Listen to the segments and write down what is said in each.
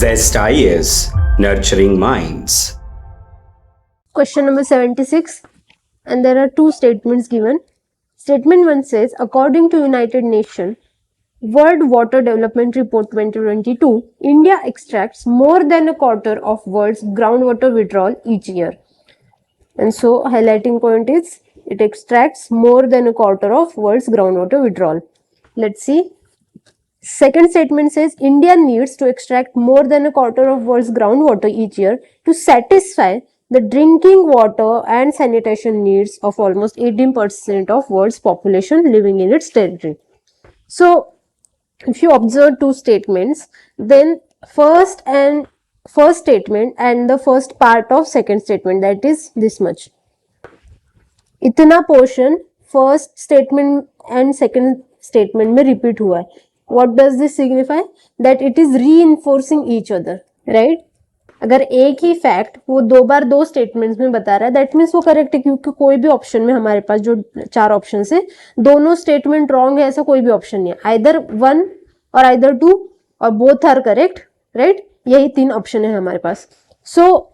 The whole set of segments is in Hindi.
Zest IS, nurturing minds. Question number 76, and there are two statements given. Statement 1 says, according to United Nations World Water Development Report 2022, India extracts more than a quarter of world's groundwater withdrawal each year. And so highlighting point is, it extracts more than a quarter of world's groundwater withdrawal. Let's see. Second statement says, India needs to extract more than a quarter of world's groundwater each year to satisfy the drinking water and sanitation needs of almost 18% of world's population living in its territory. So, if you observe two statements, then first statement and the first part of second statement, that is this much. इतना portion first statement and second statement में रिपीट हुआ है. What does this signify? That it is reinforcing each other, right? अगर एक ही फैक्ट वो दो बार दो स्टेटमेंट्स में बता रहा है, दैट मीन्स वो करेक्ट है, क्योंकि कोई भी ऑप्शन में हमारे पास जो चार ऑप्शन है दोनों स्टेटमेंट रॉन्ग है ऐसा कोई भी ऑप्शन नहीं है. आइदर वन और आइदर टू और बोथ आर करेक्ट, राइट? यही तीन ऑप्शन है हमारे पास. सो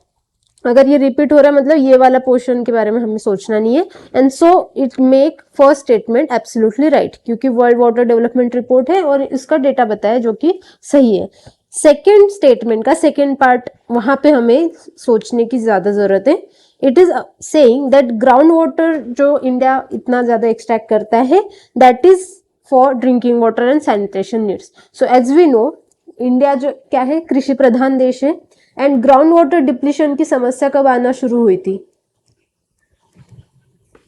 अगर ये रिपीट हो रहा है मतलब ये वाला पोर्शन के बारे में हमें सोचना नहीं है. And so it make first statement absolutely right, क्योंकि वर्ल्ड वाटर डेवलपमेंट रिपोर्ट है और इसका डेटा बताया जो कि सही है. सेकेंड स्टेटमेंट का सेकेंड पार्ट, वहां पे हमें सोचने की ज्यादा जरूरत है. It is saying that ground water जो इंडिया इतना ज्यादा एक्सट्रैक्ट करता है, that is for drinking water and sanitation needs. So as we know, India जो क्या है, कृषि प्रधान देश है. एंड ग्राउंड वाटर डिप्लीशन की समस्या कब आना शुरू हुई थी?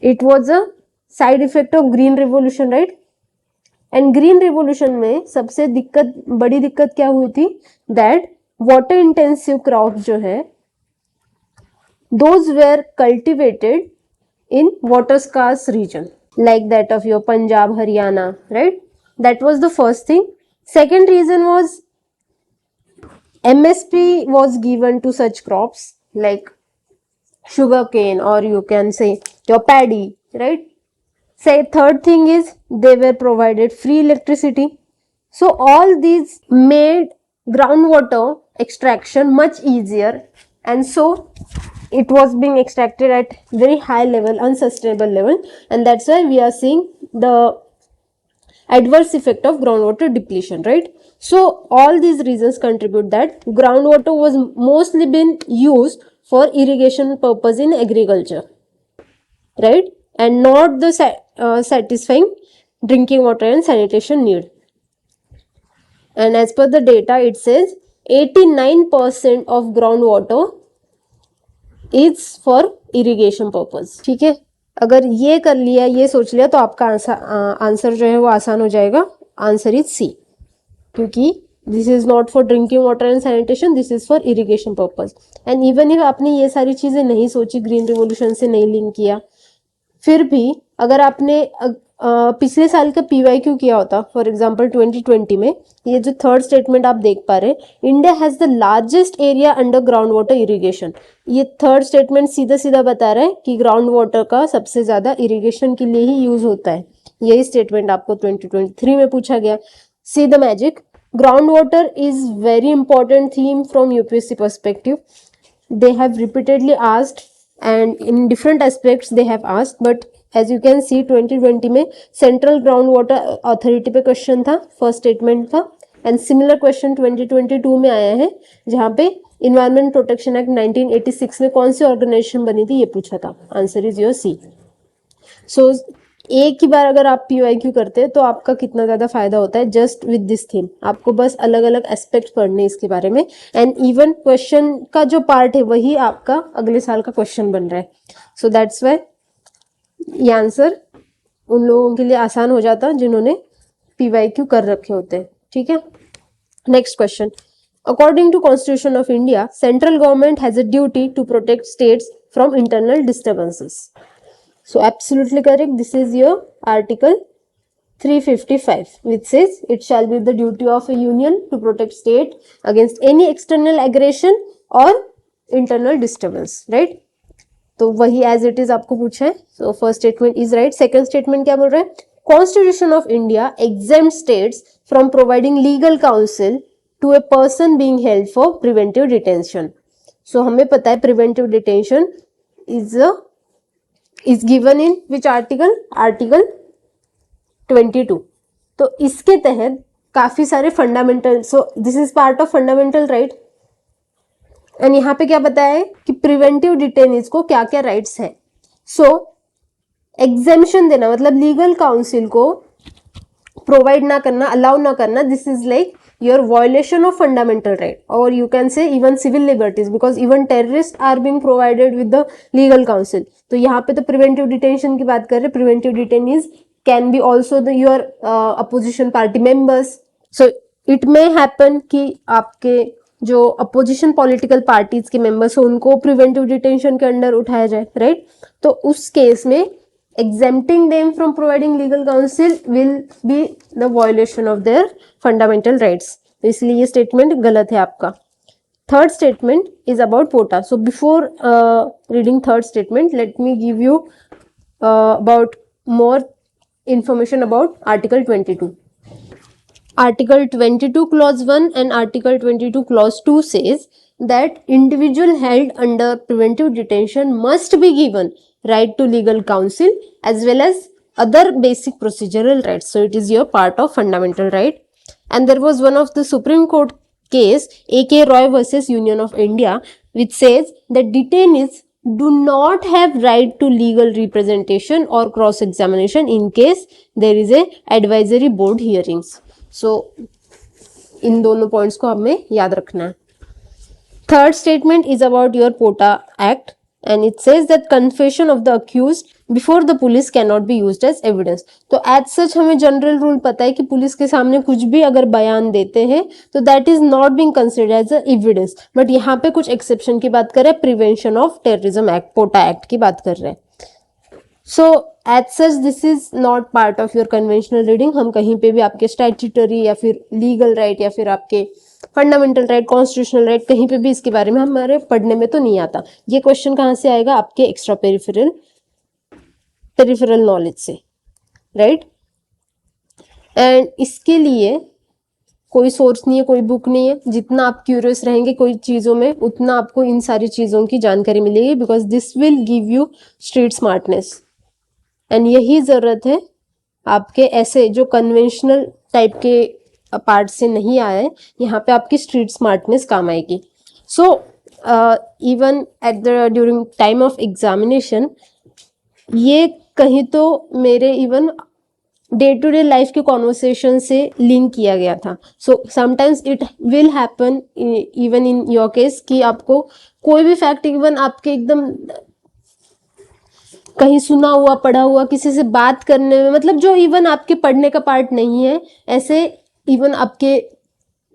It was a side effect of green revolution, right? And green revolution में सबसे बड़ी दिक्कत क्या हुई थी? दैट वाटर इंटेंसिव क्रॉप जो है, those were cultivated in water scarce region like that of your Punjab, Haryana, right? That was the first thing. Second reason was MSP was given to such crops like sugarcane, or you can say your paddy, right? Say third thing is they were provided free electricity. So all these made groundwater extraction much easier, and so it was being extracted at very high level, unsustainable level, and that's why we are seeing the adverse effect of groundwater depletion, right? So all these reasons contribute that groundwater was mostly been used for irrigation purpose in agriculture, right? And not the satisfying drinking water and sanitation need. And as per the data, it says 89% of groundwater is for irrigation purpose. ठीक है, अगर ये कर लिया, ये सोच लिया, तो आपका आंसर जो है वो आसान हो जाएगा. आंसर इज सी, क्योंकि this is not for drinking water and sanitation, this is for irrigation purpose. And even if आपने ये सारी चीजें नहीं सोची, ग्रीन रिवोल्यूशन से नहीं लिंक किया, फिर भी अगर आपने पिछले साल का PYQ किया होता, फॉर एग्जाम्पल 2020 में, ये जो थर्ड स्टेटमेंट आप देख पा रहे, India has the largest area under ground water irrigation. ये थर्ड स्टेटमेंट सीधा सीधा बता रहा है कि ग्राउंड वाटर का सबसे ज्यादा इरिगेशन के लिए ही यूज होता है. यही स्टेटमेंट आपको 2023 में पूछा गया. See the magic, ground water is very important theme from UPSC perspective. They have repeatedly asked and in different aspects they have asked, but as you can see 2020 में सेंट्रल ग्राउंड वाटर अथॉरिटी पे क्वेश्चन था, फर्स्ट स्टेटमेंट था. एंड सिमिलर क्वेश्चन 2022 में आया है, जहाँ पे इन्वायरमेंट प्रोटेक्शन एक्ट 1986 में कौन सी ऑर्गेनाइजेशन बनी थी ये पूछा था. Answer is your C. So एक ही बार अगर आप PYQ करते हैं तो आपका कितना ज्यादा फायदा होता है जस्ट विद दिस थीम. आपको बस अलग अलग एस्पेक्ट पढ़ने इसके बारे में, एंड इवन क्वेश्चन का जो पार्ट है वही आपका अगले साल का क्वेश्चन बन रहा है. सो दैट्स वाई ये आंसर उन लोगों के लिए आसान हो जाता जिन्होंने PYQ कर रखे होते हैं. ठीक है, next question. According to constitution of India, central government has a duty to protect states from internal disturbances. So absolutely correct. This is your Article 355, which says it shall be the duty of a union to protect state against any external aggression or internal disturbance, right? तो वही as it is आपको पूछा है. So first statement is right. Second statement क्या बोल रहा है? Constitution of India exempts states from providing legal counsel to a person being held for preventive detention. So हमें पता है preventive detention is given in which article? Article 22. तो इसके तहत काफी सारे fundamental, so this is part of fundamental right, and यहाँ पे क्या बताया है कि प्रिवेंटिव डिटेनीज को क्या क्या राइट्स है. सो एग्जेम्पशन देना मतलब लीगल काउंसिल को प्रोवाइड ना करना, अलाउ ना करना, this is like your violation of fundamental right, और you can say even civil liberties, because even terrorist are being provided with the legal council. तो यहाँ पे तो प्रिवेंटिव डिटेंशन की बात कर रहे हैं. Preventive detainees can be also your opposition party members. So it may happen कि आपके जो अपोजिशन पॉलिटिकल पार्टीज के मेंबर्स हो उनको प्रिवेंटिव डिटेंशन के अंडर उठाया जाए, राइट. तो उस केस में exempting them from providing legal counsel will be the violation of their fundamental rights. तो इसलिए ये स्टेटमेंट गलत है आपका. Third statement is about POTA. So before reading third statement let me give you about more information about Article 22. Article 22 clause 1 and Article 22 clause 2 says that individual held under preventive detention must be given right to legal counsel as well as other basic procedural rights. So it is your part of fundamental right. And there was one of the Supreme Court case, A.K. Roy versus Union of India, which says that detainees do not have right to legal representation or cross examination in case there is a advisory board hearings. So इन दोनों पॉइंट्स को हमें याद रखना है. Third statement is about your POTA act and it says that confession of the accused before the police cannot be used as evidence. तो as such हमें जनरल रूल पता है कि पुलिस के सामने कुछ भी अगर बयान देते हैं तो that is not being considered as a evidence. But यहाँ पे कुछ एक्सेप्शन की बात कर रहे हैं, prevention of terrorism act, POTA act की बात कर रहे हैं. So as such this is not part of your conventional reading. हम कहीं पे भी आपके स्टैट्यूटरी या फिर लीगल राइट या फिर आपके फंडामेंटल राइट, कॉन्स्टिट्यूशनल राइट, कहीं पे भी इसके बारे में हमारे पढ़ने में तो नहीं आता. ये क्वेश्चन कहाँ से आएगा? आपके एक्स्ट्रा पेरिफेरल नॉलेज से, राइट. एंड इसके लिए कोई सोर्स नहीं है, कोई बुक नहीं है. जितना आप क्यूरियस रहेंगे कोई चीज़ों में उतना आपको इन सारी चीज़ों की जानकारी मिलेगी, because this will give you street smartness. And यही ज़रूरत है आपके ऐसे जो कन्वेंशनल टाइप के पार्ट से नहीं आया है, यहाँ पे आपकी स्ट्रीट स्मार्टनेस काम आएगी. So even at the during time of examination ये कहीं तो मेरे even day to day life के कॉन्वर्सेशन से लिंक किया गया था. So sometimes it will happen even in your case कि आपको कोई भी फैक्ट इवन आपके एकदम कहीं सुना हुआ पढ़ा हुआ किसी से बात करने में, मतलब जो इवन आपके पढ़ने का पार्ट नहीं है, ऐसे इवन आपके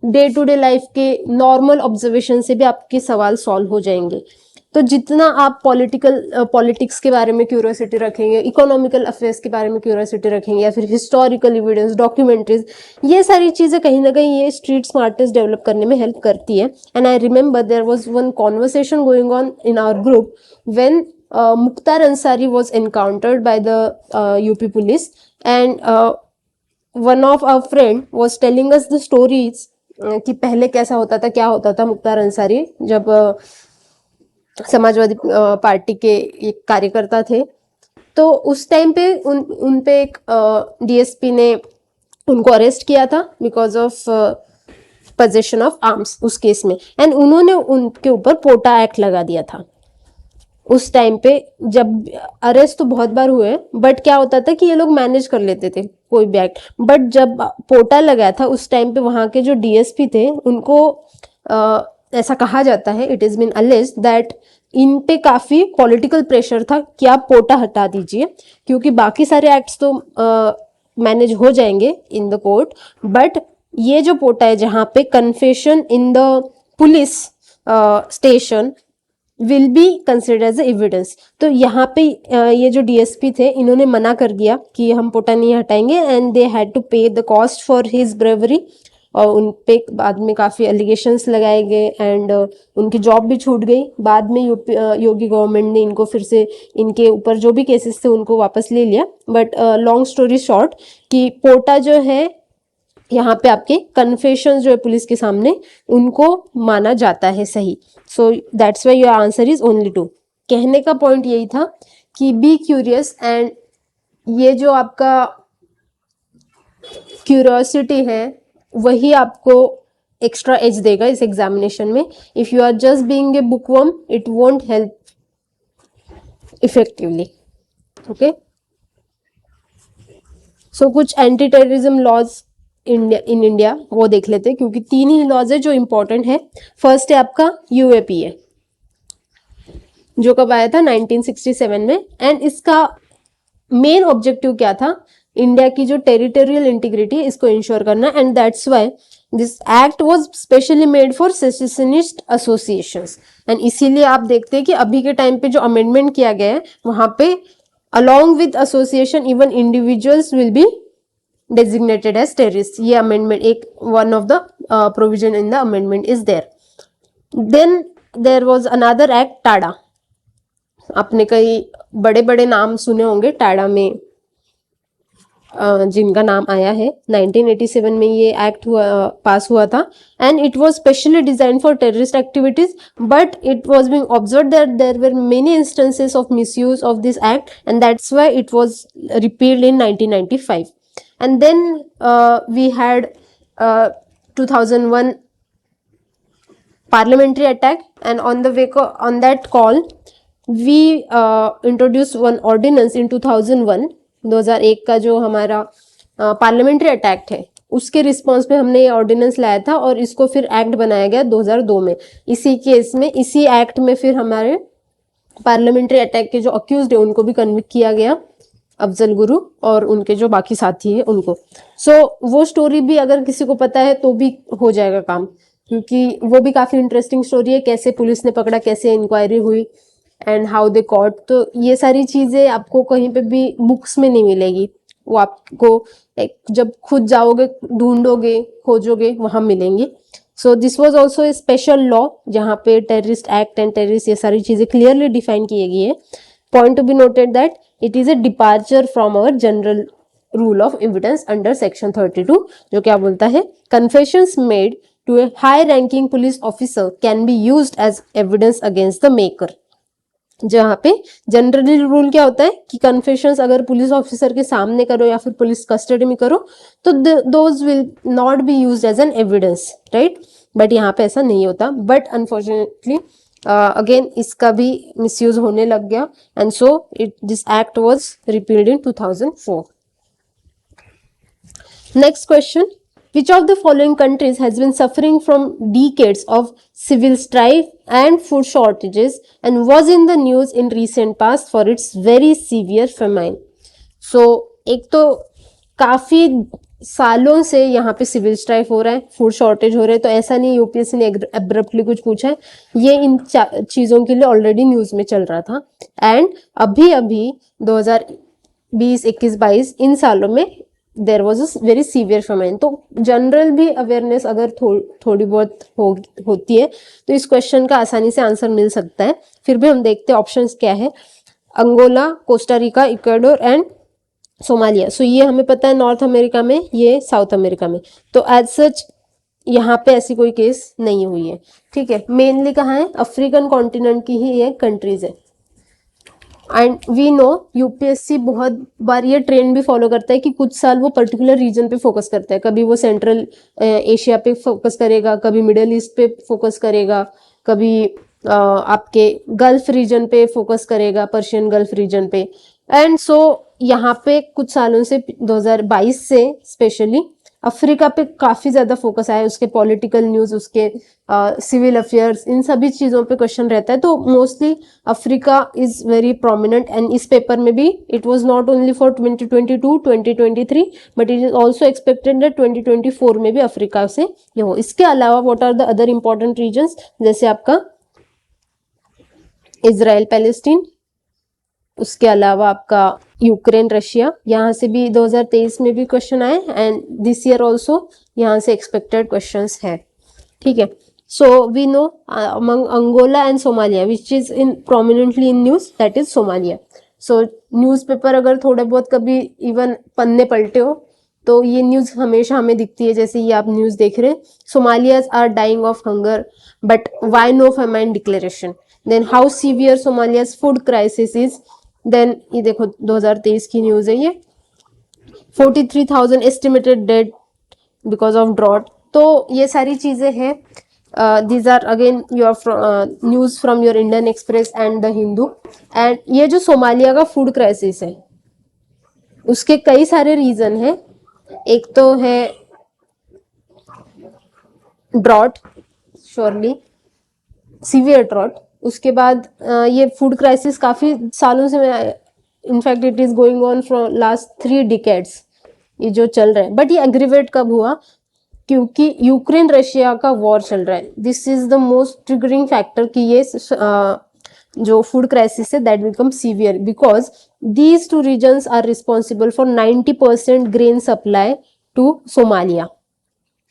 डे टू डे लाइफ के नॉर्मल ऑब्जर्वेशन से भी आपके सवाल सॉल्व हो जाएंगे. तो जितना आप पॉलिटिक्स के बारे में क्यूरियोसिटी रखेंगे, इकोनॉमिकल अफेयर्स के बारे में क्यूरियोसिटी रखेंगे, या फिर हिस्टोरिकल एविडेंस, डॉक्यूमेंट्रीज, ये सारी चीज़ें कहीं ना कहीं ये स्ट्रीट स्मार्टनेस डेवलप करने में हेल्प करती है. And I remember there was one conversation going on in our group when Mukhtar Ansari was encountered by the UP police, and one of our friend was telling us the stories कि पहले कैसा होता था, क्या होता था. मुख्तार अंसारी जब समाजवादी पार्टी के एक कार्यकर्ता थे, तो उस टाइम पे उन पे एक DSP ने उनको अरेस्ट किया था because of possession of arms उस केस में, एंड उन्होंने उनके ऊपर पोटा एक्ट लगा दिया था. उस टाइम पे जब अरेस्ट तो बहुत बार हुए, बट क्या होता था कि ये लोग मैनेज कर लेते थे कोई भी एक्ट. बट जब पोटा लगाया था उस टाइम पे वहाँ के जो DSP थे उनको ऐसा कहा जाता है, it is been alleged that इन पे काफी पॉलिटिकल प्रेशर था कि आप पोटा हटा दीजिए, क्योंकि बाकी सारे एक्ट्स तो मैनेज हो जाएंगे इन द कोर्ट, बट ये जो पोटा है जहाँ पे confession in the police station will be considered as evidence. तो यहाँ पे ये जो DSP थे इन्होंने मना कर दिया कि हम पोटा नहीं हटाएंगे, एंड दे हैड टू पे the cost for his bravery. और उन पे बाद में काफ़ी एलिगेशंस लगाए गए एंड उनकी जॉब भी छूट गई. बाद में योगी गवर्नमेंट ने इनको फिर से इनके ऊपर जो भी केसेस थे उनको वापस ले लिया. बट लॉन्ग स्टोरी शॉर्ट कि पोटा जो है यहाँ पे आपके कन्फेशंस जो है पुलिस के सामने, उनको माना जाता है सही। So that's why your answer is only 2। कहने का पॉइंट यही था कि बी क्यूरियस, एंड ये जो आपका क्यूरियोसिटी है वही आपको एक्स्ट्रा एज देगा इस एग्जामिनेशन में। If you are just being a bookworm, it won't help effectively. Okay, so कुछ anti terrorism laws in India वो देख लेते हैं, क्योंकि 3 ही लॉज है जो इंपॉर्टेंट है। फर्स्ट है आपका यूएपीए, जो कब आया था 1967 में, एंड इसका मेन ऑब्जेक्टिव क्या था, इंडिया की जो टेरिटोरियल इंटीग्रिटी है इसको इंश्योर करना, and that's why this act was specially made for secessionist associations. And इसीलिए आप देखते हैं कि अभी के टाइम पे जो अमेंडमेंट किया गया है वहां पे along with association even individuals will be designated as terrorists। ये amendment एक one of the provision in the amendment is there। then there was another act, Tada. आपने कई बड़े बड़े नाम सुने होंगे टाडा में, जिनका नाम आया है। 1987 में ये एक्ट पास हुआ था, and it was specially design for terrorist activities, but it was being observed that there were many instances of misuse of this act, and that's why it was repealed in 1995। And then we had 2001 parliamentary attack, and on that call we introduced one ordinance in 2001। 2001 का जो हमारा पार्लियामेंट्री अटैक है उसके रिस्पॉन्स पे हमने ये ऑर्डिनेंस लाया था, और इसको फिर एक्ट बनाया गया 2002 में। इसी केस में, इसी एक्ट में फिर हमारे पार्लियामेंट्री अटैक के जो अक्यूज्ड है उनको भी कन्विक्ट किया गया, अफजल गुरु और उनके जो बाकी साथी है उनको। सो वो स्टोरी भी अगर किसी को पता है तो भी हो जाएगा काम, क्योंकि वो भी काफी इंटरेस्टिंग स्टोरी है, कैसे पुलिस ने पकड़ा, कैसे इंक्वायरी हुई, एंड हाउ दे कॉट। तो ये सारी चीजें आपको कहीं पे भी बुक्स में नहीं मिलेगी, वो आपको जब खुद जाओगे, ढूंढोगे, खोजोगे, वहां मिलेंगी। So this was also a special law जहाँ पे टेररिस्ट एक्ट एंड टेररिस्ट ये सारी चीजें क्लियरली डिफाइन की गई है। Point to be noted that it is a departure from our general rule of evidence under section 32, जो क्या बोलता है, confessions made to a high ranking police officer can be used as evidence against the maker. जहाँ पे जनरली रूल क्या होता है कि कन्फेशंस अगर पुलिस ऑफिसर के सामने करो या फिर पुलिस कस्टडी में करो तो those will not be used as an evidence, right. But यहाँ पे ऐसा नहीं होता, बट अनफॉर्चुनेटली अगेन इसका भी मिसयूज होने लग गया, and so this act was repealed in 2004। Next question, which of the following countries has been suffering from decades of civil strife and food shortages and was in the news in recent past for its very severe famine? So एक तो काफी सालों से यहाँ पे सिविल स्ट्राइफ हो रहा है, फूड शॉर्टेज हो रहा है, तो ऐसा नहीं यूपीएससी ने एब्रप्टली कुछ पूछा है, ये इन चीजों के लिए ऑलरेडी न्यूज में चल रहा था। एंड अभी अभी 2020, 21, 22 इन सालों में there was a very severe famine. तो जनरल भी अवेयरनेस अगर थोड़ी बहुत होती है तो इस क्वेश्चन का आसानी से आंसर मिल सकता है। फिर भी हम देखते हैं ऑप्शंस क्या है, Angola, Costa Rica, Ecuador and Somalia. So ये हमें पता है नॉर्थ अमेरिका में, ये साउथ अमेरिका में, तो एज सच यहाँ पे ऐसी कोई केस नहीं हुई है, ठीक है। मेनली कहाँ है, अफ्रीकन कॉन्टिनेंट की ही ये कंट्रीज है। एंड वी नो यूपीएससी बहुत बार ये ट्रेंड भी फॉलो करता है कि कुछ साल वो पर्टिकुलर रीजन पे फोकस करता है, कभी वो सेंट्रल एशिया पे फोकस करेगा, कभी मिडिल ईस्ट पे फोकस करेगा, कभी आपके गल्फ रीजन पे फोकस करेगा, पर्शियन गल्फ रीजन पे। एंड सो यहाँ पे कुछ सालों से 2022 से स्पेशली अफ्रीका पे काफी ज्यादा फोकस आया, उसके पॉलिटिकल न्यूज, उसके सिविल अफेयर्स, इन सभी चीजों पे क्वेश्चन रहता है। तो mostly Africa is very prominent, and इस पेपर में भी it was not only for 2022, 2023 but it is also expected that 2024 में भी अफ्रीका से ये हो। इसके अलावा what are the other important reasons, जैसे आपका इजराइल पैलेस्टीन, उसके अलावा आपका यूक्रेन रशिया, यहाँ से भी 2023 में भी क्वेश्चन आए, एंड दिस ईयर ऑल्सो यहाँ से एक्सपेक्टेड क्वेश्चंस है, ठीक है। So we know among Angola and Somalia which is in prominently in news, that is Somalia. So newspaper अगर थोड़े बहुत कभी इवन पन्ने पलटे हो तो ये न्यूज़ हमेशा हमें दिखती है, जैसे ये आप न्यूज़ देख रहे हैं, Somalias are dying of hunger but why no famine declaration, then how severe Somalia's food crisis is, then ये देखो 2023 की न्यूज़ है ये, 43,000 estimated dead because of drought. तो ये सारी चीज़ें हैं। These are again your news from your Indian Express and the Hindu. And ये जो सोमालिया का फूड क्राइसिस है उसके कई सारे रीजन हैं। एक तो है ड्रॉट, श्योरली सीवियर ड्रॉट। उसके बाद ये फूड क्राइसिस काफ़ी सालों से, in fact it is going on from last 3 decades, ये जो चल रहा है। बट ये एग्रीवेट कब हुआ? क्योंकि यूक्रेन रशिया का वॉर चल रहा है। This is the most triggering factor कि ये जो फूड क्राइसिस है that become severe because these 2 reasons are responsible for 90% grain supply to Somalia,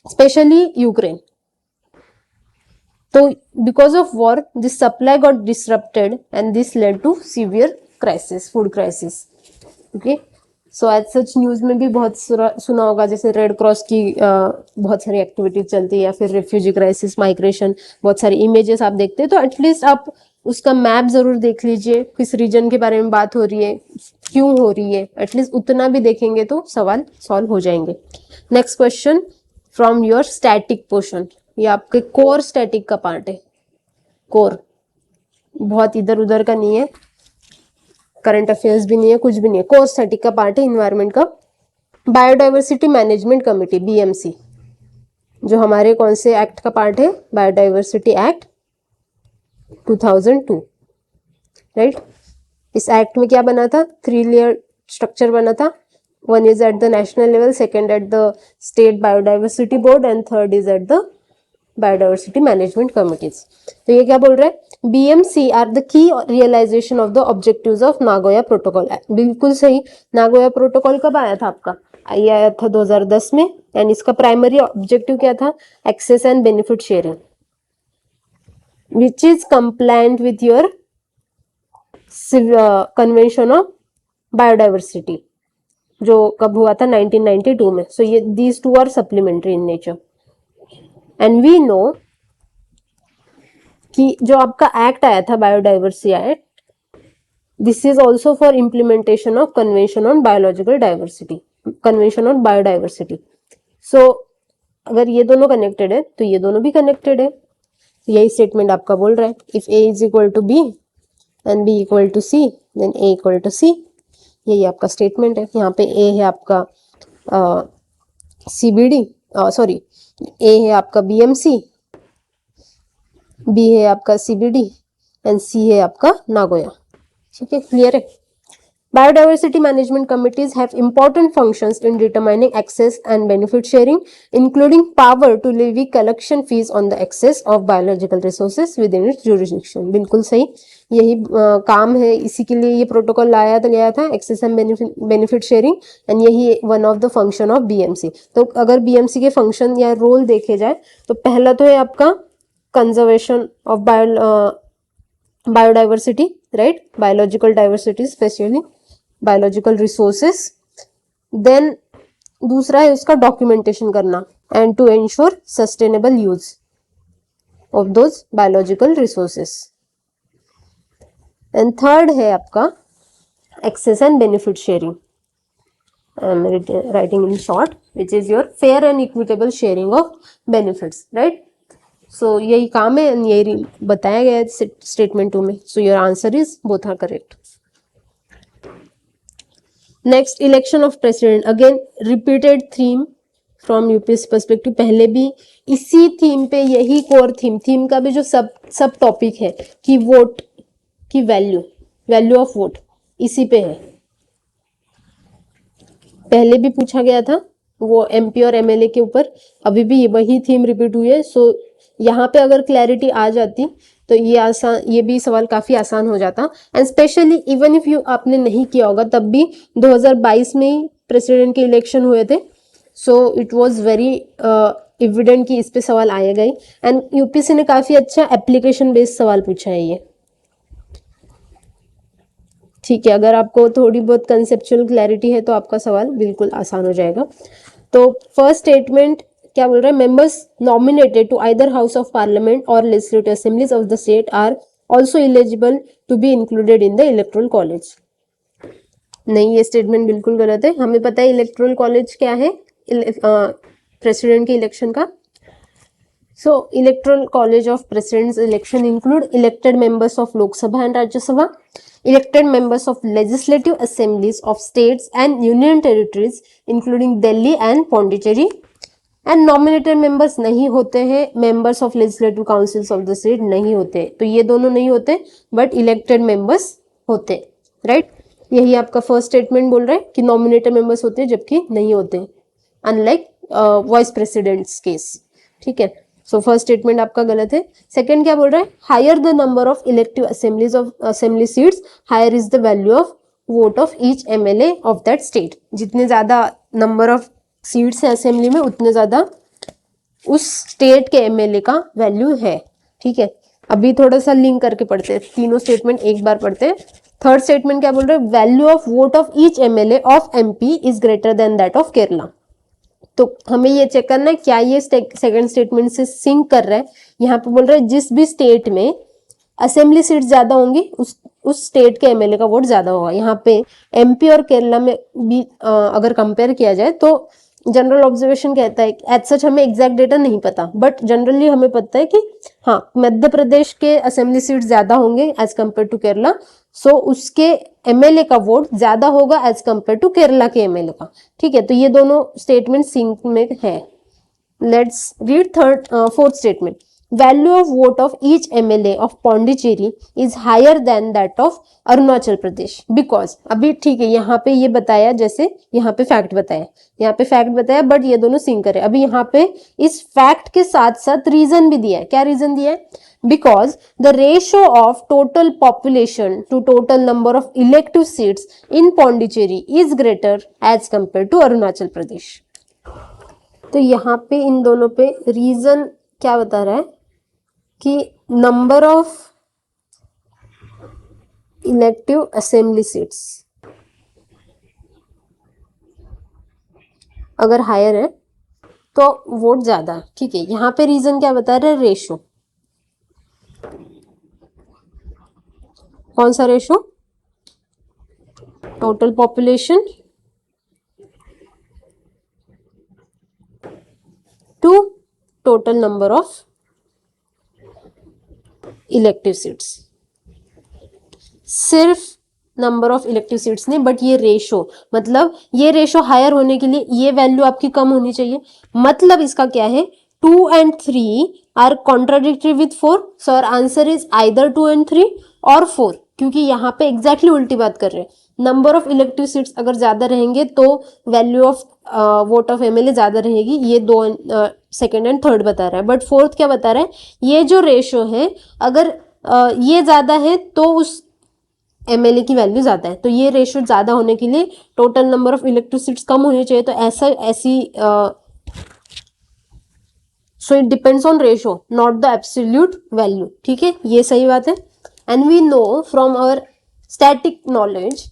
specially Ukraine. तो because of war this supply got disrupted and this led to severe crisis, food crisis. Okay, so as such news में भी बहुत सुना होगा, जैसे रेड क्रॉस की बहुत सारी एक्टिविटीज चलती है, या फिर रेफ्यूजी क्राइसिस, माइग्रेशन, बहुत सारी इमेजेस आप देखते हैं। तो एटलीस्ट आप उसका मैप जरूर देख लीजिए, किस रीजन के बारे में बात हो रही है, क्यों हो रही है, एटलीस्ट उतना भी देखेंगे तो सवाल सॉल्व हो जाएंगे। Next question from your static portion, ये आपके कोर स्टैटिक का पार्ट है। कोर बहुत इधर उधर का नहीं है, करंट अफेयर्स भी नहीं है, कुछ भी नहीं है, कोर स्टैटिक का पार्ट है इन्वायरमेंट का। बायोडाइवर्सिटी मैनेजमेंट कमेटी बीएमसी, जो हमारे कौन से एक्ट का पार्ट है? Biodiversity act 2002, right. इस एक्ट में क्या बना था? 3 लेयर स्ट्रक्चर बना था। 1 is at the national level, 2nd at the state biodiversity board and 3rd is at the biodiversity management committees. तो ये क्या बोल रहा है? BMC are the key realisation of the objectives of Nagoya protocol. बिल्कुल सही। नागोया प्रोटोकॉल कब आया था आपका? ये आया था 2010 में। एंड इसका प्राइमरी ऑब्जेक्टिव क्या था? Access and benefit sharing which is compliant with your convention of biodiversity, जो कब हुआ था? 1992 में। सो ये these 2 are supplementary in nature. And we know कि जो आपका एक्ट आया था biodiversity act, this is also for implementation of convention on biological diversity, convention on biodiversity. So अगर ये दोनों कनेक्टेड है तो ये दोनों भी कनेक्टेड है। यही स्टेटमेंट आपका बोल रहा है, if A is equal to B and B equal to C then A equal to C. यही आपका स्टेटमेंट है। यहाँ पे ए है आपका CBD, सॉरी ए है आपका BMC, बी है आपका CBD एंड सी है आपका नागोया। ठीक है, क्लियर है। Biodiversity management committees have important functions in determining access and benefit sharing, including power to levy collection fees on the excess of biological resources within its jurisdiction. बिल्कुल सही, यही काम है, इसी के लिए ये प्रोटोकॉल लाया गया था, access and benefit sharing, and यही one of the function of BMC। तो अगर BMC के फंक्शन या रोल देखे जाए तो पहला तो है आपका conservation of biodiversity, right, biological diversity specially biological resources. Then दूसरा है उसका डॉक्यूमेंटेशन करना and to ensure sustainable use of those biological resources. And third है आपका access and benefit sharing, I am writing in short, which is your fair and equitable sharing of benefits, right. So यही काम है एंड यही बताया गया है स्टेटमेंट 2 में। So your answer is both are correct. Next, election of president, again repeated theme from UPSC perspective. पहले भी इसी थीम पे, यही कोर थीम का भी जो सब टॉपिक है कि वोट की वैल्यू ऑफ वोट, इसी पे है। पहले भी पूछा गया था वो MP और MLA के ऊपर, अभी भी वही थीम रिपीट हुई है। सो यहाँ पे अगर क्लैरिटी आ जाती तो ये भी सवाल काफी आसान हो जाता। एंड स्पेशली इवन इफ आपने नहीं किया होगा तब भी 2022 में ही प्रेसिडेंट के इलेक्शन हुए थे। So it was very evident कि इस पे सवाल आएगा ही। एंड यूपीएससी ने काफी अच्छा एप्लीकेशन बेस्ड सवाल पूछा है ये। ठीक है, अगर आपको थोड़ी बहुत कंसेप्चुअल क्लैरिटी है तो आपका सवाल बिल्कुल आसान हो जाएगा। तो फर्स्ट स्टेटमेंट क्या बोल रहा है, members nominated to either house of parliament और legislative assemblies of the state are also eligible to be included in the electoral college. नहीं, ये स्टेटमेंट बिल्कुल गलत है। हमें पता है इलेक्टोरल कॉलेज क्या है प्रेसिडेंट के इलेक्शन का। So, electoral college of president's election include elected members of Lok Sabha and Rajya Sabha, elected members of legislative assemblies of states and union territories including Delhi and Pondicherry, and nominated members नहीं होते हैं, members of legislative councils of the state नहीं होते, तो ये दोनों नहीं होते, but elected members होते, right? यही आपका फर्स्ट स्टेटमेंट बोल रहा है कि नॉमिनेटेड मेंबर्स होते हैं जबकि नहीं होते, अनलाइक वाइस प्रेसिडेंट्स केस, ठीक है। सो फर्स्ट स्टेटमेंट आपका गलत है। सेकंड क्या बोल रहा है, higher the number of elective assemblies of assembly seats higher is the value of vote of each MLA of that state. जितने ज्यादा नंबर ऑफ सीट्स है असेंबली में उतने ज्यादा उस स्टेट के एमएलए का वैल्यू है, ठीक है। अभी थोड़ा सा लिंक करके पढ़ते हैं, तीनों स्टेटमेंट एक बार पढ़ते हैं। थर्ड स्टेटमेंट क्या बोल रहे हैं, value of vote of each MLA of MP is greater than that of Kerala. तो हमें ये चेक करना है क्या ये सेकंड स्टेटमेंट से सिंक कर रहा है। यहाँ पे बोल रहा है जिस भी स्टेट में असेंबली सीट ज्यादा होंगी उस स्टेट के एमएलए का वोट ज्यादा होगा। यहाँ पे एमपी और केरला में भी अगर कंपेयर किया जाए तो जनरल ऑब्जर्वेशन कहता है, एज सच हमें एग्जैक्ट डेटा नहीं पता, बट जनरली हमें पता है कि हाँ मध्य प्रदेश के असेंबली सीट ज्यादा होंगे एज कम्पेयर टू केरला, सो उसके एमएलए का वोट ज्यादा होगा एज कम्पेयर टू केरला के एमएलए का, ठीक है। तो ये दोनों स्टेटमेंट सिंक में है। Let's read fourth statement, value of vote of each MLA of Pondicherry is higher than that of Arunachal Pradesh because, अभी ठीक है यहाँ पे ये बताया, जैसे यहाँ पे फैक्ट बताया, बट ये दोनों सिंक करे। अभी यहाँ पे इस फैक्ट के साथ साथ रीजन भी दिया है। क्या रीजन दिया है, because the ratio of total population to total number of elective seats in Pondicherry is greater as compare to Arunachal Pradesh. तो यहाँ पे इन दोनों पे रीजन क्या बता रहा है कि number of elective assembly seats अगर हायर है तो वोट ज्यादा, ठीक है। यहाँ पे रीजन क्या बता रहा है, रेशो। कौन सा ratio, total population to total number of elective seats. सिर्फ नंबर ऑफ इलेक्टिव सीट्स नहीं, बट ये रेशो, मतलब ये रेशो हायर होने के लिए ये वैल्यू आपकी कम होनी चाहिए। मतलब इसका क्या है, 2 and 3 are contradictory with 4, so our answer is either 2 and 3 और 4, क्योंकि यहाँ पे एग्जैक्टली उल्टी बात कर रहे हैं। नंबर ऑफ इलेक्टिव सीट्स अगर ज्यादा रहेंगे तो value of vote of MLA ज्यादा रहेगी, ये दो सेकेंड एंड थर्ड बता रहा है। बट फोर्थ क्या बता रहा है, ये जो रेशो है अगर ये ज्यादा है तो उस एमएलए की वैल्यू ज्यादा है, तो ये रेशो ज्यादा होने के लिए total number of elective seats कम होनी चाहिए। तो ऐसी so it depends on ratio not the absolute value, ठीक है, ये सही बात है। And we know from our static knowledge,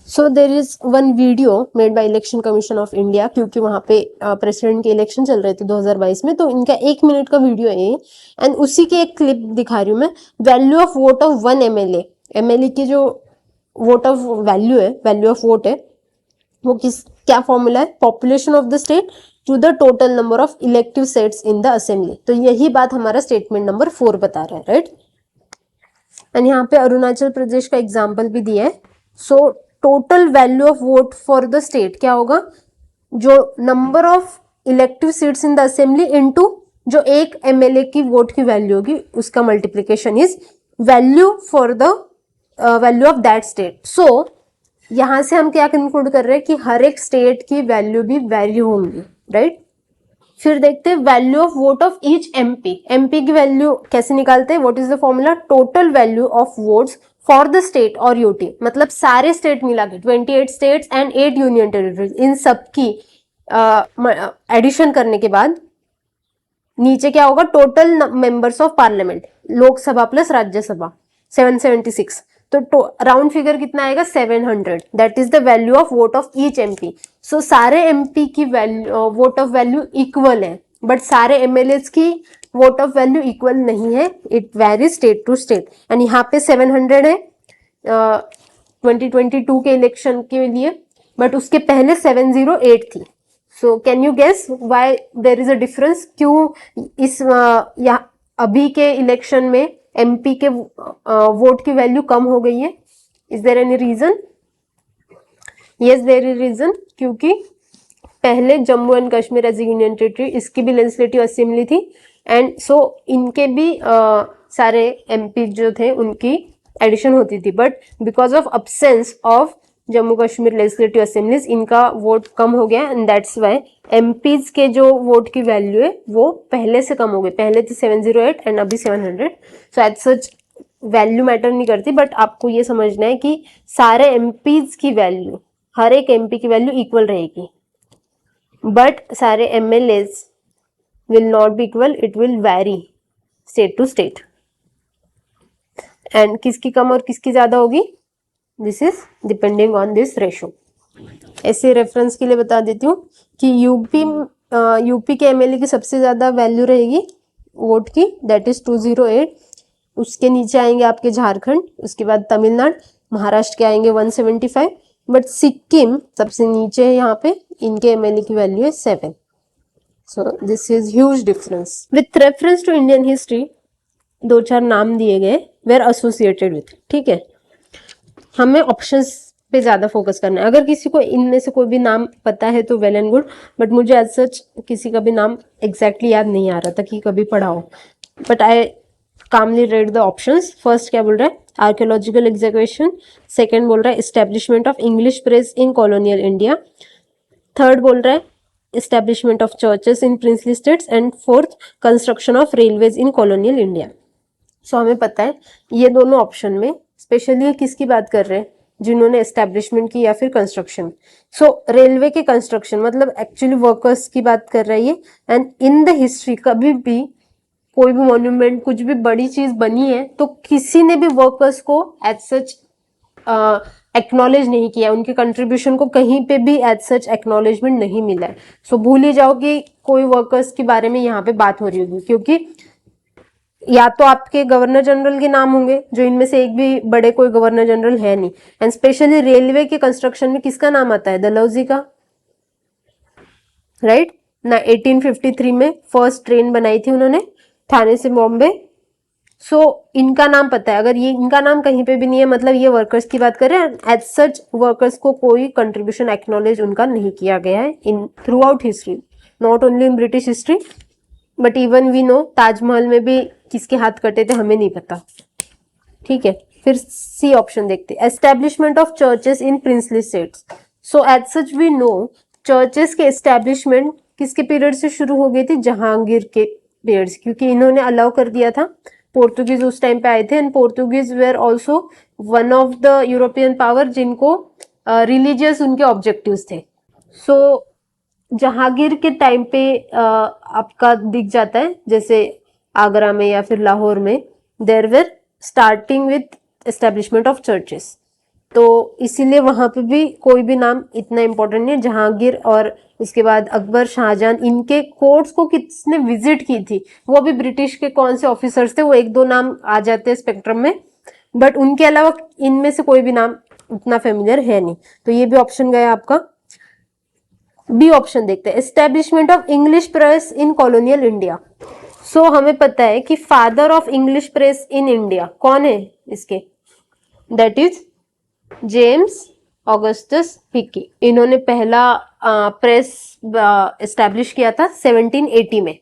so there is one video made by Election Commission of India, क्योंकि वहां पे प्रेसिडेंट के इलेक्शन चल रहे थे 2022 में, तो इनका 1 मिनट का वीडियो है एंड उसी के एक क्लिप दिखा रही हूँ मैं। Value of vote of one MLA की जो वोट ऑफ वैल्यू है, वैल्यू ऑफ वोट है, वो क्या फॉर्मूला है, population of the state to the total number of elective seats in the assembly. तो यही बात हमारा स्टेटमेंट नंबर 4 बता रहा है, राइट। एंड यहाँ पे अरुणाचल प्रदेश का एग्जाम्पल भी दिया है। So total value of vote for the state क्या होगा, जो number of elective seats in the assembly into जो एक एमएलए की वोट की वैल्यू होगी उसका multiplication is value for the value of that state. So यहां से हम क्या कंक्लूड कर रहे हैं कि हर एक स्टेट की वैल्यू भी वैल्यू होंगी, राइट। फिर देखते हैं value of vote of each MP की वैल्यू कैसे निकालते हैं, what is the formula, total value of votes for the state और यूटी, मतलब सारे स्टेट मिला के 28 स्टेट्स एंड 8 यूनियन टेरिटरीज, इन सब की एडिशन करने के बाद नीचे क्या होगा, total members of parliament, Lok Sabha plus Rajya Sabha 776, तो राउंड फिगर कितना आएगा 700, that is the value of vote of each MP. So सारे एमपी की value vote of value equal है, बट सारे एमएलएस की वोट ऑफ वैल्यू इक्वल नहीं है, it very state to state. And यहाँ पे 700 है 2022 के इलेक्शन के लिए, बट उसके पहले 708 थी। So can you guess why there is a difference, क्यों इस या अभी के इलेक्शन में एमपी के वोट की वैल्यू कम हो गई है? Is there any reason? Yes there is reason, क्योंकि पहले Jammu and Kashmir as a union territory, इसकी भी लेजिस्लेटिव असेंबली थी, एंड सो इनके भी सारे एमपी जो थे उनकी एडिशन होती थी, but because of absence of Jammu Kashmir legislative assemblies इनका वोट कम हो गया, एंड दैट्स वाई एमपीज के जो वोट की वैल्यू है वो पहले से कम हो गई। पहले थी 708 एंड अभी 700। So as such value matter नहीं करती, बट आपको ये समझना है कि सारे एमपीज की वैल्यू, हर एक एमपी की वैल्यू इक्वल रहेगी, बट सारे MLAs will not be equal, it will vary state to state. And किसकी कम और किसकी ज्यादा होगी, this is depending on this ratio. ऐसे रेफरेंस के लिए बता देती हूँ कि यूपी के एमएलए की सबसे ज्यादा वैल्यू रहेगी वोट की, दैट इज 208। उसके नीचे आएंगे आपके झारखंड, उसके बाद तमिलनाडु, महाराष्ट्र के आएंगे 175, बट सिक्किम सबसे नीचे है यहाँ पे, इनके एमएलए की वैल्यू है 7। So this is huge difference. With reference to Indian history 2-4 नाम दिए गए, वेर एसोसिएटेड विथ, ठीक है। हमें ऑप्शंस पे ज्यादा फोकस करना है। अगर किसी को इनमें से कोई भी नाम पता है तो वेल एंड गुड, बट मुझे एज सच किसी का भी नाम एग्जैक्टली याद नहीं आ रहा था कि कभी पढ़ा हो, but I commonly read the options. First क्या बोल रहा है, आर्कियोलॉजिकल एग्जीक्यूशन। सेकेंड बोल रहा है establishment of English press in colonial India. Third बोल रहा है establishment of churches in princely states, and fourth construction of railways in colonial India. So हमें पता है ये दोनों ऑप्शन में स्पेशली किसकी बात कर रहे हैं, जिन्होंने एस्टेब्लिशमेंट की या फिर कंस्ट्रक्शन। सो रेलवे के कंस्ट्रक्शन मतलब एक्चुअली वर्कर्स की बात कर रही है। एंड इन द हिस्ट्री कभी भी कोई भी मॉन्यूमेंट, कुछ भी बड़ी चीज बनी है तो किसी ने भी वर्कर्स को एज सच एक्नॉलेज नहीं किया, उनके कंट्रीब्यूशन को कहीं पे भी एज सच एक्नॉलेजमेंट नहीं मिला है। सो भूल ही जाओ कि कोई वर्कर्स के बारे में यहाँ पे बात हो रही होगी, क्योंकि या तो आपके गवर्नर जनरल के नाम होंगे, जो इनमें से एक भी बड़े कोई गवर्नर जनरल है नहीं। एंड स्पेशली रेलवे के कंस्ट्रक्शन में किसका नाम आता है, डलहौजी का, राइट ना। 1853 में फर्स्ट ट्रेन बनाई थी उन्होंने थाने से बॉम्बे। सो इनका नाम पता है, अगर ये इनका नाम कहीं पे भी नहीं है मतलब ये वर्कर्स की बात कर रहे हैं। एज सच वर्कर्स को कोई कंट्रीब्यूशन एक्नॉलेज उनका नहीं किया गया है in throughout history, not only in British history, but even we know Taj Mahal में भी किसके हाथ कटे थे हमें नहीं पता, ठीक है। फिर सी ऑप्शन देखते, establishment of churches in princely states. So as such we know churches के एस्टेब्लिशमेंट किसके पीरियड से शुरू हो गई थी, जहांगीर के पीरियड से, क्योंकि इन्होंने अलाउ कर दिया था। पोर्तुगीज उस टाइम पे आए थे, and Portuguese were also one of the European power जिनको रिलीजियस उनके ऑब्जेक्टिव्स थे। सो जहांगीर के टाइम पे आपका दिख जाता है, जैसे आगरा में या फिर लाहौर में, there were starting with establishment of churches. तो इसीलिए वहां पे भी कोई भी नाम इतना इंपॉर्टेंट नहीं है। जहांगीर और उसके बाद अकबर, शाहजहां, इनके कोर्ट्स को किसने विजिट की थी, वो भी ब्रिटिश के कौन से ऑफिसर्स थे, वो एक दो नाम आ जाते हैं स्पेक्ट्रम में, बट उनके अलावा इनमें से कोई भी नाम उतना फेमिलियर है नहीं। तो ये भी ऑप्शन गया आपका। बी ऑप्शन देखते हैं, establishment of English press in colonial India. So हमें पता है कि father of English press in India कौन है इसके, that is James Augustus Hicky. इन्होंने पहला प्रेस एस्टेब्लिश किया था 1780 में।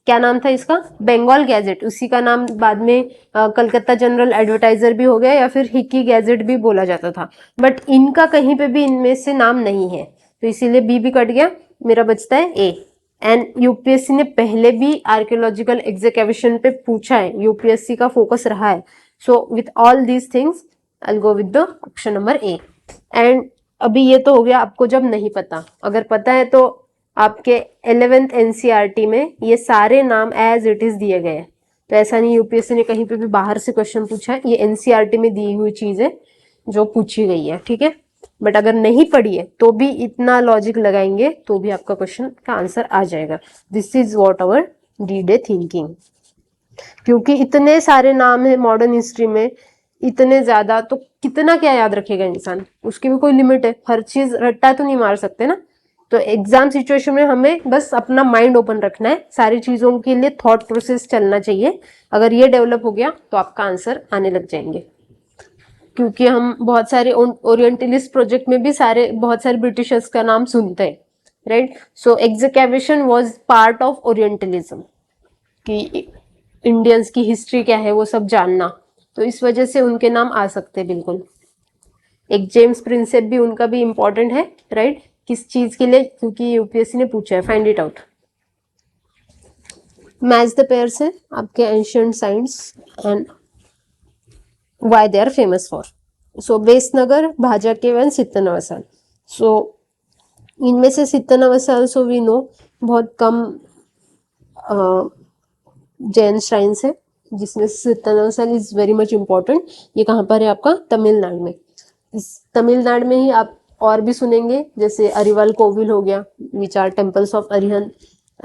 क्या नाम था इसका, बंगाल गैजेट। उसी का नाम बाद में कलकत्ता जनरल एडवर्टाइजर भी हो गया, या फिर हिकी गैजेट भी बोला जाता था, बट इनका कहीं पे भी इनमें से नाम नहीं है, तो इसीलिए बी भी कट गया, मेरा बचता है ए। एंड यूपीएससी ने पहले भी आर्कियोलॉजिकल एग्जीक्यूशन पे पूछा है, यूपीएससी का फोकस रहा है। सो with all these things I will go with the option number A. And अभी ये तो हो गया आपको जब नहीं पता, अगर पता है तो आपके 11th एनसीईआरटी में ये सारे नाम एज इट इज दिए गए हैं। तो ऐसा नहीं यूपीएससी ने कहीं पे भी बाहर से क्वेश्चन पूछा है, ये एनसीईआरटी में दी हुई चीज है जो पूछी गई है, ठीक है। बट अगर नहीं पढ़ी है तो भी इतना लॉजिक लगाएंगे तो भी आपका क्वेश्चन का आंसर आ जाएगा। This is what our D-day thinking. क्योंकि इतने सारे नाम है मॉडर्न हिस्ट्री में, इतने ज्यादा, तो कितना क्या याद रखेगा इंसान, उसकी भी कोई लिमिट है, हर चीज रट्टा तो नहीं मार सकते ना। तो एग्जाम सिचुएशन में हमें बस अपना माइंड ओपन रखना है, सारी चीजों के लिए थॉट प्रोसेस चलना चाहिए। अगर ये डेवलप हो गया तो आपका आंसर आने लग जाएंगे। क्योंकि हम बहुत सारे ओरिएंटलिस्ट प्रोजेक्ट में भी बहुत सारे ब्रिटिशर्स का नाम सुनते हैं, right. So excavation was part of orientalism, कि इंडियंस की हिस्ट्री क्या है वो सब जानना, तो इस वजह से उनके नाम आ सकते हैं बिल्कुल। एक जेम्स प्रिंसेप भी उनका भी इंपॉर्टेंट है, राइट। किस चीज के लिए, क्योंकि यूपीएससी ने पूछा है, find it out. Match the pairs है आपके ancient sites and why they are famous for. So Besnagar, Bhaja cave and Sittanavasal. So इनमें से सित्तनवसाल सो वी नो बहुत कम जैन श्राइन्स है, जिसमें सित्तनवसाल इज वेरी मच इम्पोर्टेंट। ये कहाँ पर है आपका, तमिलनाडु में। इस तमिलनाडु में ही आप और भी सुनेंगे, जैसे अरिवाल कोविल हो गया, which are temples of Arihant,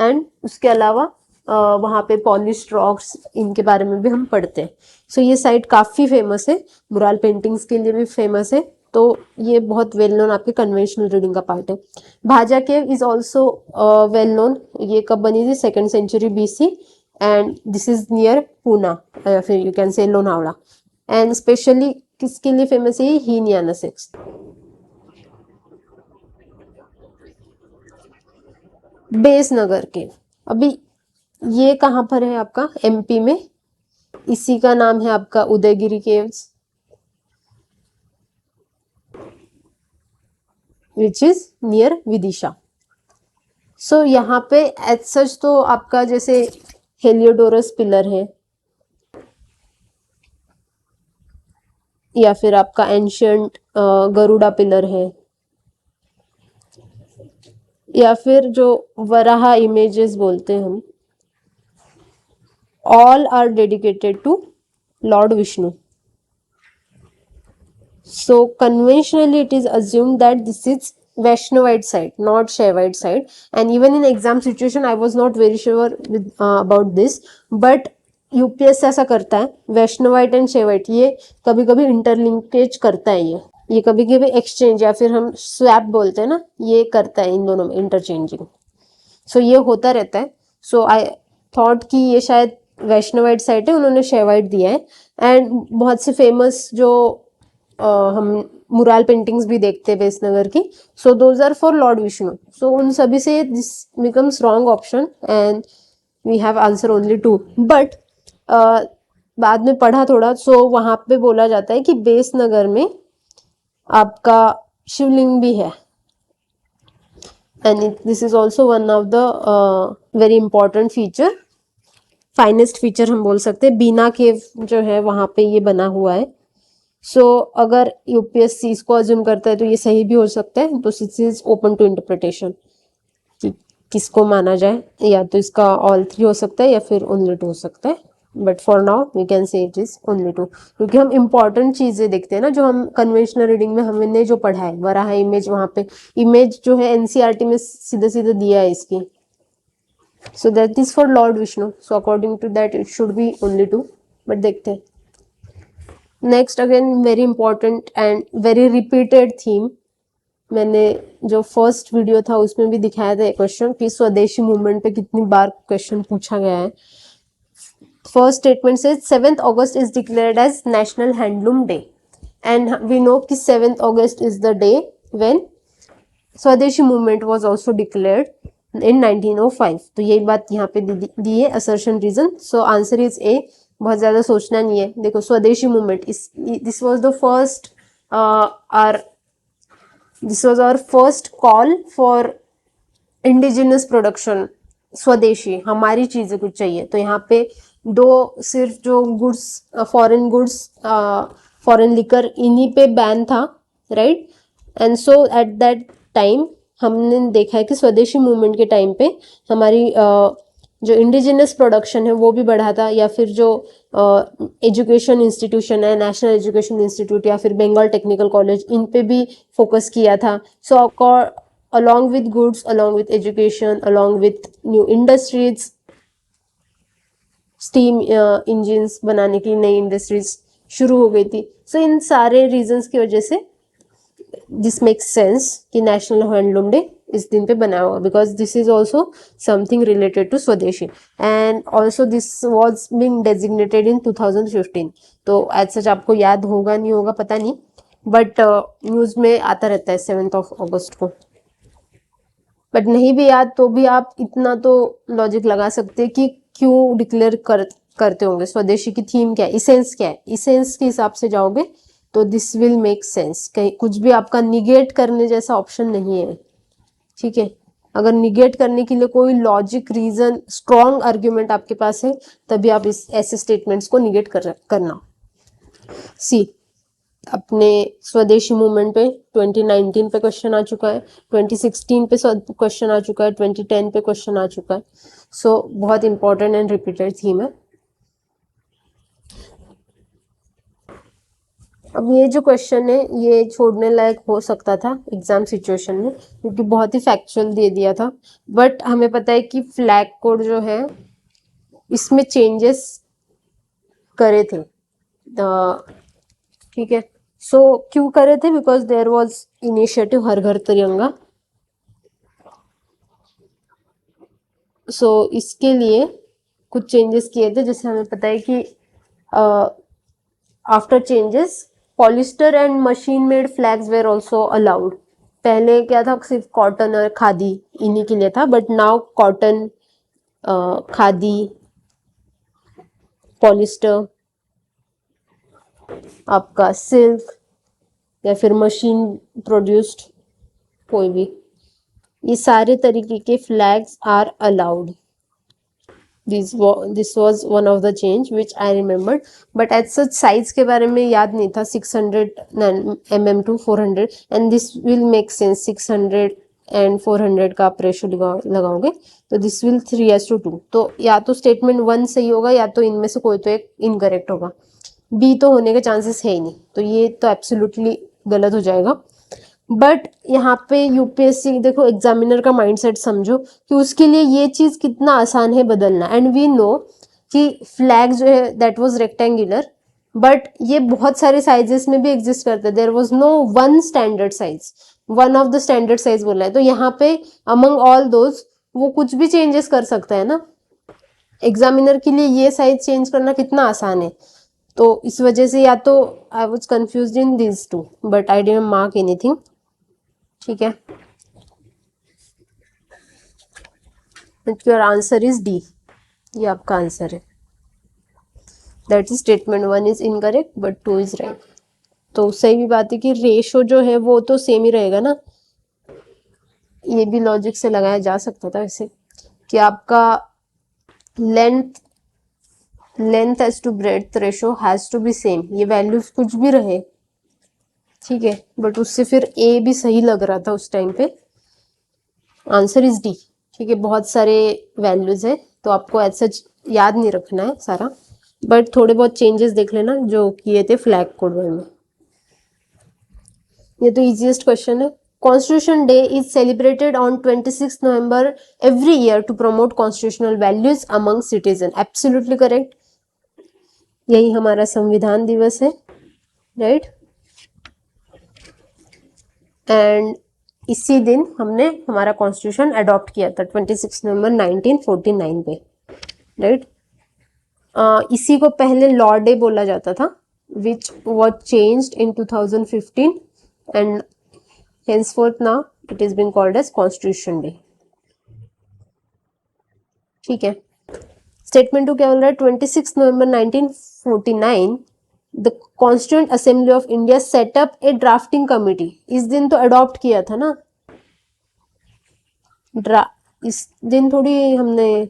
and उसके अलावा वहाँ पे पॉलिश्ड रॉक्स, इनके बारे में भी हम पढ़ते हैं। सो ये साइट काफी फेमस है, मुराल पेंटिंग्स के लिए भी फेमस है, तो ये बहुत वेल नोन आपके कन्वेंशनल रीडिंग का पार्ट है। Bhaja cave is also well known. ये कब बनी थी, 2nd century BC, and this is near Poona, फिर यू कैन से लोनावला। एंड स्पेशली किसके लिए फेमस है, हीनयाना सेक्स। बेसनगर केव, अभी ये कहाँ पर है आपका, MP में। इसी का नाम है आपका Udayagiri caves, which is near Vidisha. So यहाँ पे एज सच तो आपका जैसे हेलियोडोरस पिलर है, या फिर आपका एंशियंट गरुड़ा पिलर है, या फिर जो वराहा इमेजेस बोलते हैं हम, all are dedicated to Lord Vishnu. So conventionally it is assumed that this is Vaishnavite side, not Shaivite side. And even in exam situation I was not very sure with, about this, but UPSC ऐसा करता है, वैष्णवाइट एंड शेवाइट ये कभी कभी इंटरलिंकेज करता है, ये कभी कभी एक्सचेंज या फिर हम स्वैप बोलते हैं ना, ये करता है इन दोनों में इंटरचेंजिंग। सो ये होता रहता है। सो आई थॉट कि ये शायद वैष्णवाइट साइट है, उन्होंने शेवाइट दिया है। एंड बहुत से फेमस जो हम मुराल पेंटिंग्स भी देखते हैं बेसनगर की, so those are for lord Vishnu. So उन सभी से this becomes wrong option and we have answer only 2। But बाद में पढ़ा थोड़ा, सो वहां पे बोला जाता है कि बेसनगर में आपका शिवलिंग भी है, and this is also one of the very important feature, finest feature हम बोल सकते हैं। बीना केव जो है वहां पे ये बना हुआ है। सो अगर यूपीएससी इसको अज्यूम करता है तो ये सही भी हो सकता है, तो this is open to interpretation कि किसको माना जाए, या तो इसका ऑल 3 हो सकता है या फिर ओनली 2 हो सकता है। But for now we can say it is only 2, क्योंकि हम इंपॉर्टेंट चीजें देखते हैं ना, जो हम कन्वेंशनल रीडिंग में हमने जो पढ़ा है, वराहा इमेज, वहां पे इमेज जो है एनसीईआरटी में सीधे सीधे दिया है इसकी। So that is for Lord Vishnu. So according to that it should be only 2. But देखते हैं. Next again very important and very repeated theme. मैंने जो फर्स्ट वीडियो था उसमें भी दिखाया था क्वेश्चन कि स्वदेशी मूवमेंट पे कितनी बार क्वेश्चन पूछा गया है। फर्स्ट स्टेटमेंट से 7th August is declared as National Handloom Day, and we know कि 7th August is the day when स्वदेशी movement was also declared in 1905। तो यही बात यहाँ पे दी है, assertion reason। So answer is A। बहुत ज्यादा सोचना नहीं है। देखो स्वदेशी movement, this was the first this was our first call for indigenous production। स्वदेशी, हमारी चीजें कुछ चाहिए, तो यहाँ पे सिर्फ जो goods, foreign goods, foreign liquor, इन्हीं पे बैन था, right. And so at that time हमने देखा है कि स्वदेशी मूवमेंट के टाइम पे हमारी जो इंडिजिनस प्रोडक्शन है वो भी बढ़ा था, या फिर जो एजुकेशन इंस्टीट्यूशन है, नेशनल एजुकेशन इंस्टीट्यूट या फिर बंगाल टेक्निकल कॉलेज, इन पे भी फोकस किया था. सो along with goods, along with education, along with new industries, steam engines बनाने की नई इंडस्ट्रीज शुरू हो गई थी. सो इन सारे रीजंस की वजह से दिस मेक्स सेंस कि नेशनल हैंडलूम डे इस दिन पे बनाया हुआ, because this is also something related to swadeshi. And also this was being designated in 2015. तो एज सच आपको याद होगा नहीं होगा पता नहीं, बट न्यूज में आता रहता है 7 अगस्त को. बट नहीं भी याद तो भी आप इतना तो लॉजिक लगा सकते हैं कि क्यों डिक्लेयर करते होंगे. स्वदेशी की थीम क्या है, इसेंस क्या है, इसेंस के हिसाब से जाओगे तो दिस विल मेक सेंस. कहीं कुछ भी आपका निगेट करने जैसा ऑप्शन नहीं है. ठीक है, अगर निगेट करने के लिए कोई लॉजिक रीजन स्ट्रॉन्ग आर्ग्यूमेंट आपके पास है तभी आप इस ऐसे स्टेटमेंट्स को निगेट करना. सी अपने स्वदेशी मूवमेंट पे 2019 पे क्वेश्चन आ चुका है, 2016 पे क्वेश्चन आ चुका है, 2010 पे क्वेश्चन आ चुका है. सो बहुत इंपॉर्टेंट एंड रिपीटेड थीम है. अब ये जो क्वेश्चन है ये छोड़ने लायक हो सकता था एग्जाम सिचुएशन में, क्योंकि बहुत ही फैक्चुअल दे दिया था. बट हमें पता है कि फ्लैग कोड जो है इसमें चेंजेस करे थे. ठीक है, सो क्यों करे थे, बिकॉज देयर वॉज इनिशिएटिव हर घर तिरंगा. सो इसके लिए कुछ चेंजेस किए थे. जैसे हमें पता है कि after changes polyester and machine made flags were also allowed. पहले क्या था, सिर्फ कॉटन और खादी इन्हीं के लिए था, but now cotton, khadi, polyester, आपका सिल्क या फिर मशीन प्रोड्यूस्ड कोई भी, ये सारे तरीके के flags are allowed. this was one of the change which I remembered, but as such size के बारे में याद नहीं था. 600 mm to 400, and this will make sense. 600 and 400 का आप रेशो लगाओगे तो दिस विल 3:2. तो या तो स्टेटमेंट 1 सही होगा या तो इनमें से कोई तो एक इनकरेक्ट होगा. बी तो होने के चांसेस है ही नहीं, तो ये तो एब्सोल्युटली गलत हो जाएगा. बट यहाँ पे यूपीएससी देखो, एग्जामिनर का माइंडसेट समझो कि उसके लिए ये चीज कितना आसान है बदलना. एंड वी नो कि फ्लैग जो है दैट वाज रेक्टेंगुलर, बट ये बहुत सारे साइजेस में भी एग्जिस्ट करते हैं. There was no one standard size, one of the standard size बोला है. तो यहाँ पे अमंग ऑल दोज वो कुछ भी चेंजेस कर सकता है ना. एग्जामिनर के लिए ये साइज चेंज करना कितना आसान है. तो इस वजह से या तो I was confused in this two, but I didn't mark anything. ठीक है, योर आंसर इज डी. ये आपका आंसर है. That is statement 1 is incorrect but 2 is right. तो सही भी बात है कि रेशो जो है वो तो सेम ही रहेगा ना. ये भी लॉजिक से लगाया जा सकता था वैसे कि आपका length as to breadth ratio has to be same. ये वैल्यूज कुछ भी रहे, ठीक है, बट उससे फिर ए भी सही लग रहा था उस टाइम पे. Answer is D. ठीक है, बहुत सारे वैल्यूज है तो आपको ऐसा याद नहीं रखना है सारा, बट थोड़े बहुत चेंजेस देख लेना जो किए थे फ्लैग कोड में. ये तो इजीएस्ट क्वेश्चन है. Constitution Day is celebrated on 26 November every year to promote constitutional values among citizen. Absolutely correct. यही हमारा संविधान दिवस है, राइट. एंड इसी दिन हमने हमारा कॉन्स्टिट्यूशन अडॉप्ट किया था 26 नवंबर 1949 पे, राइट. इसी को पहले लॉ डे बोला जाता था, which was changed in 2015 and henceforth now it is being called as Constitution Day. ठीक है. स्टेटमेंट 2 क्या बोल रहा है, 26 नवंबर 1949 the constituent assembly of India setup A drafting committee. इस दिन तो अडॉप्ट किया था ना, इस दिन थोड़ी हमने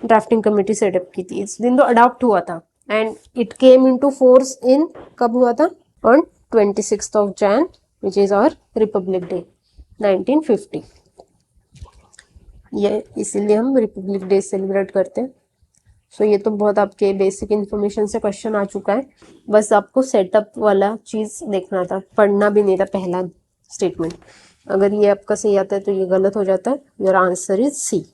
ड्राफ्टिंग कमिटी सेटअप की थी, इस दिन तो अडॉप्ट हुआ था. And it came into force in, कब हुआ था, on 26th of Jan, which is our Republic Day, 1950. ये इसीलिए हम रिपब्लिक डे सेलिब्रेट करते हैं। सो ये तो बहुत आपके बेसिक इन्फॉर्मेशन से क्वेश्चन आ चुका है, बस आपको सेटअप वाला चीज देखना था, पढ़ना भी नहीं था पहला स्टेटमेंट। अगर ये आपका सही आता है तो ये गलत हो जाता है, your answer is C.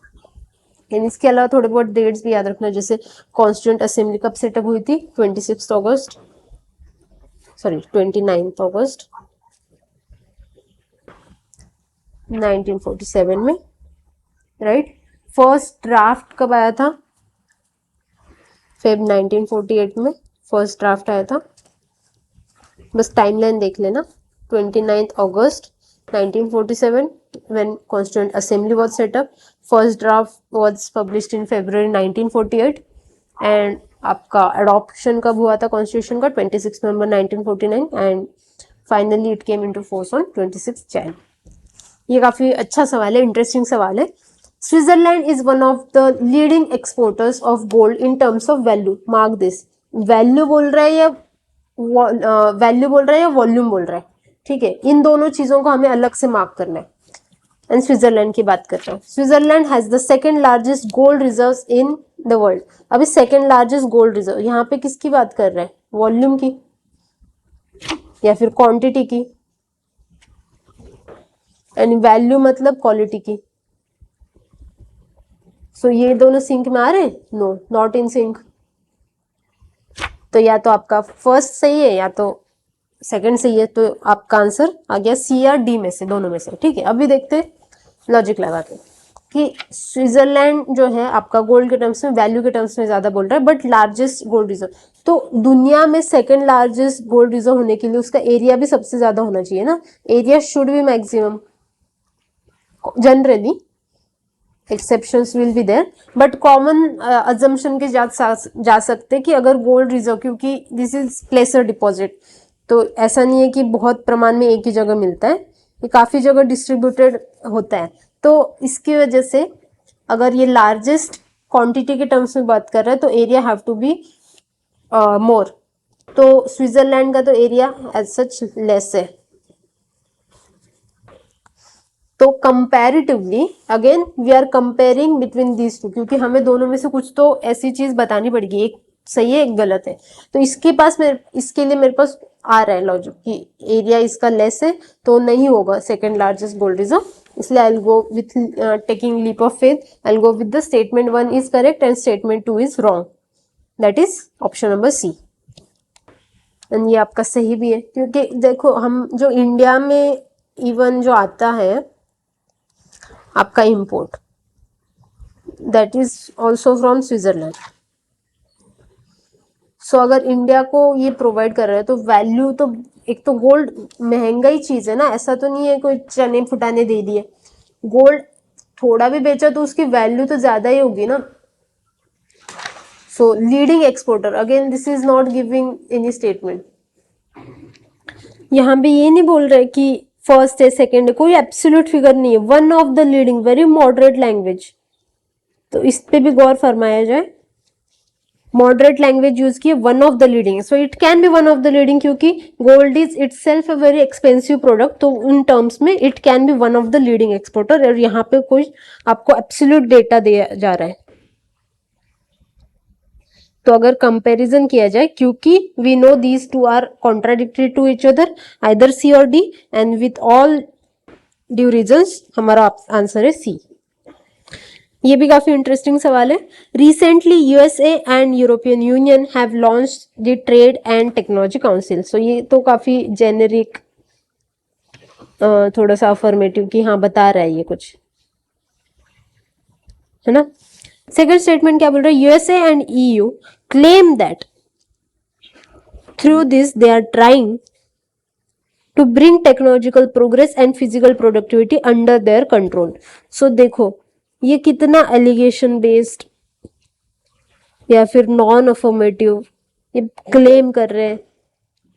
And इसके अलावा थोड़े बहुत डेट्स भी याद रखना, जैसे कॉन्स्टिट्यूंट असेंबली कब सेटअप हुई थी, 29 अगस्त, सॉरी 29 अगस्त 1947 में, राइट। फर्स्ट ड्राफ्ट कब आया था, फेब 1948 में फर्स्ट ड्राफ्ट आया था। बस टाइमलाइन देख लेना, 29 अगस्त 1947 when Constituent Assembly was set up. First draft was published in February 1948 and आपका adoption कब हुआ था कॉन्स्टिट्यूशन का, 26 नवंबर 1949 and finally it came into force on 26 Jan. ये काफी अच्छा सवाल है, इंटरेस्टिंग सवाल है। Switzerland is one of the leading exporters of gold in terms of value. Mark this, value बोल रहा है या वैल्यू बोल रहा है या वॉल्यूम बोल रहा है, ठीक है। इन दोनों चीजों को हमें अलग से मार्क करना है। एंड स्विट्जरलैंड की बात कर रहे हैं। Switzerland has the second largest gold reserves in the world. अभी सेकंड लार्जेस्ट गोल्ड रिजर्व, यहाँ पे किसकी बात कर रहे हैं, वॉल्यूम की या फिर क्वांटिटी की, एंड वैल्यू मतलब क्वालिटी की। सो ये दोनों सिंक में आ रहे हैं, नो नॉट इन सिंक। तो या तो आपका फर्स्ट सही है या तो सेकंड सही है, तो आपका आंसर आ गया सी या डी में से, दोनों में से, ठीक है। अभी देखते हैं लॉजिक लगा के कि स्विट्जरलैंड जो है आपका गोल्ड के टर्म्स में, वैल्यू के टर्म्स में ज्यादा बोल रहा है, बट लार्जेस्ट गोल्ड रिजर्व। तो दुनिया में सेकंड लार्जेस्ट गोल्ड रिजर्व होने के लिए उसका एरिया भी सबसे ज्यादा होना चाहिए ना, area should be maximum generally, exceptions will be there, but common assumption के जा सकते कि अगर गोल्ड रिजर्व, क्योंकि दिस इज प्लेसर डिपॉजिट, तो ऐसा नहीं है कि बहुत प्रमाण में एक ही जगह मिलता है, ये काफी जगह डिस्ट्रीब्यूटेड होता है। तो इसकी वजह से अगर ये लार्जेस्ट क्वांटिटी के टर्म्स में बात कर रहा है तो area have to be more. तो स्विट्जरलैंड का तो एरिया एज सच लेस है। तो comparatively again we are comparing between these two, क्योंकि हमें दोनों में से कुछ तो ऐसी चीज बतानी पड़ेगी, एक सही है एक गलत है। तो इसके लिए मेरे पास आ रहा है लॉजिक कि एरिया इसका लेस है तो नहीं होगा सेकंड लार्जेस्ट गोल्ड रिजर्व, इसलिए I will go with taking leap of faith, I will go with the statement 1 is correct and statement 2 is wrong, that is option number C. एंड ये आपका सही भी है, क्योंकि देखो हम जो इंडिया में इवन जो आता है आपका import, that is also from Switzerland. So अगर इंडिया को ये प्रोवाइड कर रहा है तो वैल्यू तो, एक तो गोल्ड महंगा ही चीज है ना, ऐसा तो नहीं है कोई चने फुटाने दे दिए, गोल्ड थोड़ा भी बेचा तो उसकी वैल्यू तो ज्यादा ही होगी ना। So leading exporter, again this is not giving any statement, यहाँ पे ये नहीं बोल रहे कि फर्स्ट है सेकेंड है, कोई एब्सोल्यूट फिगर नहीं है, one of the leading, very moderate language, तो इस पे भी गौर फरमाया जाए। मॉडरेट लैंग्वेज यूज की, one of the leading, so it can be one of the leading, क्योंकि gold is itself a very expensive product, तो उन टर्म्स में it can be one of the leading exporter. और यहाँ पे कोई आपको एब्सोल्यूट डेटा दिया जा रहा है। तो अगर कंपैरिजन किया जाए, क्योंकि we know these two are contradictory to each other, either C और D, and with all due reasons हमारा आंसर है सी। ये भी काफी इंटरेस्टिंग सवाल है। Recently USA and European Union have launched the trade and technology council. So ये तो काफी जेनेरिक, थोड़ा सा अफर्मेटिव कि हाँ बता रहा है ये कुछ, है ना। सेकंड स्टेटमेंट क्या बोल रहा है, USA and EU claim that through this they are trying to bring technological progress and physical productivity under their control. So देखो ये कितना एलिगेशन बेस्ड या फिर नॉन अफर्मेटिव ये क्लेम कर रहे हैं,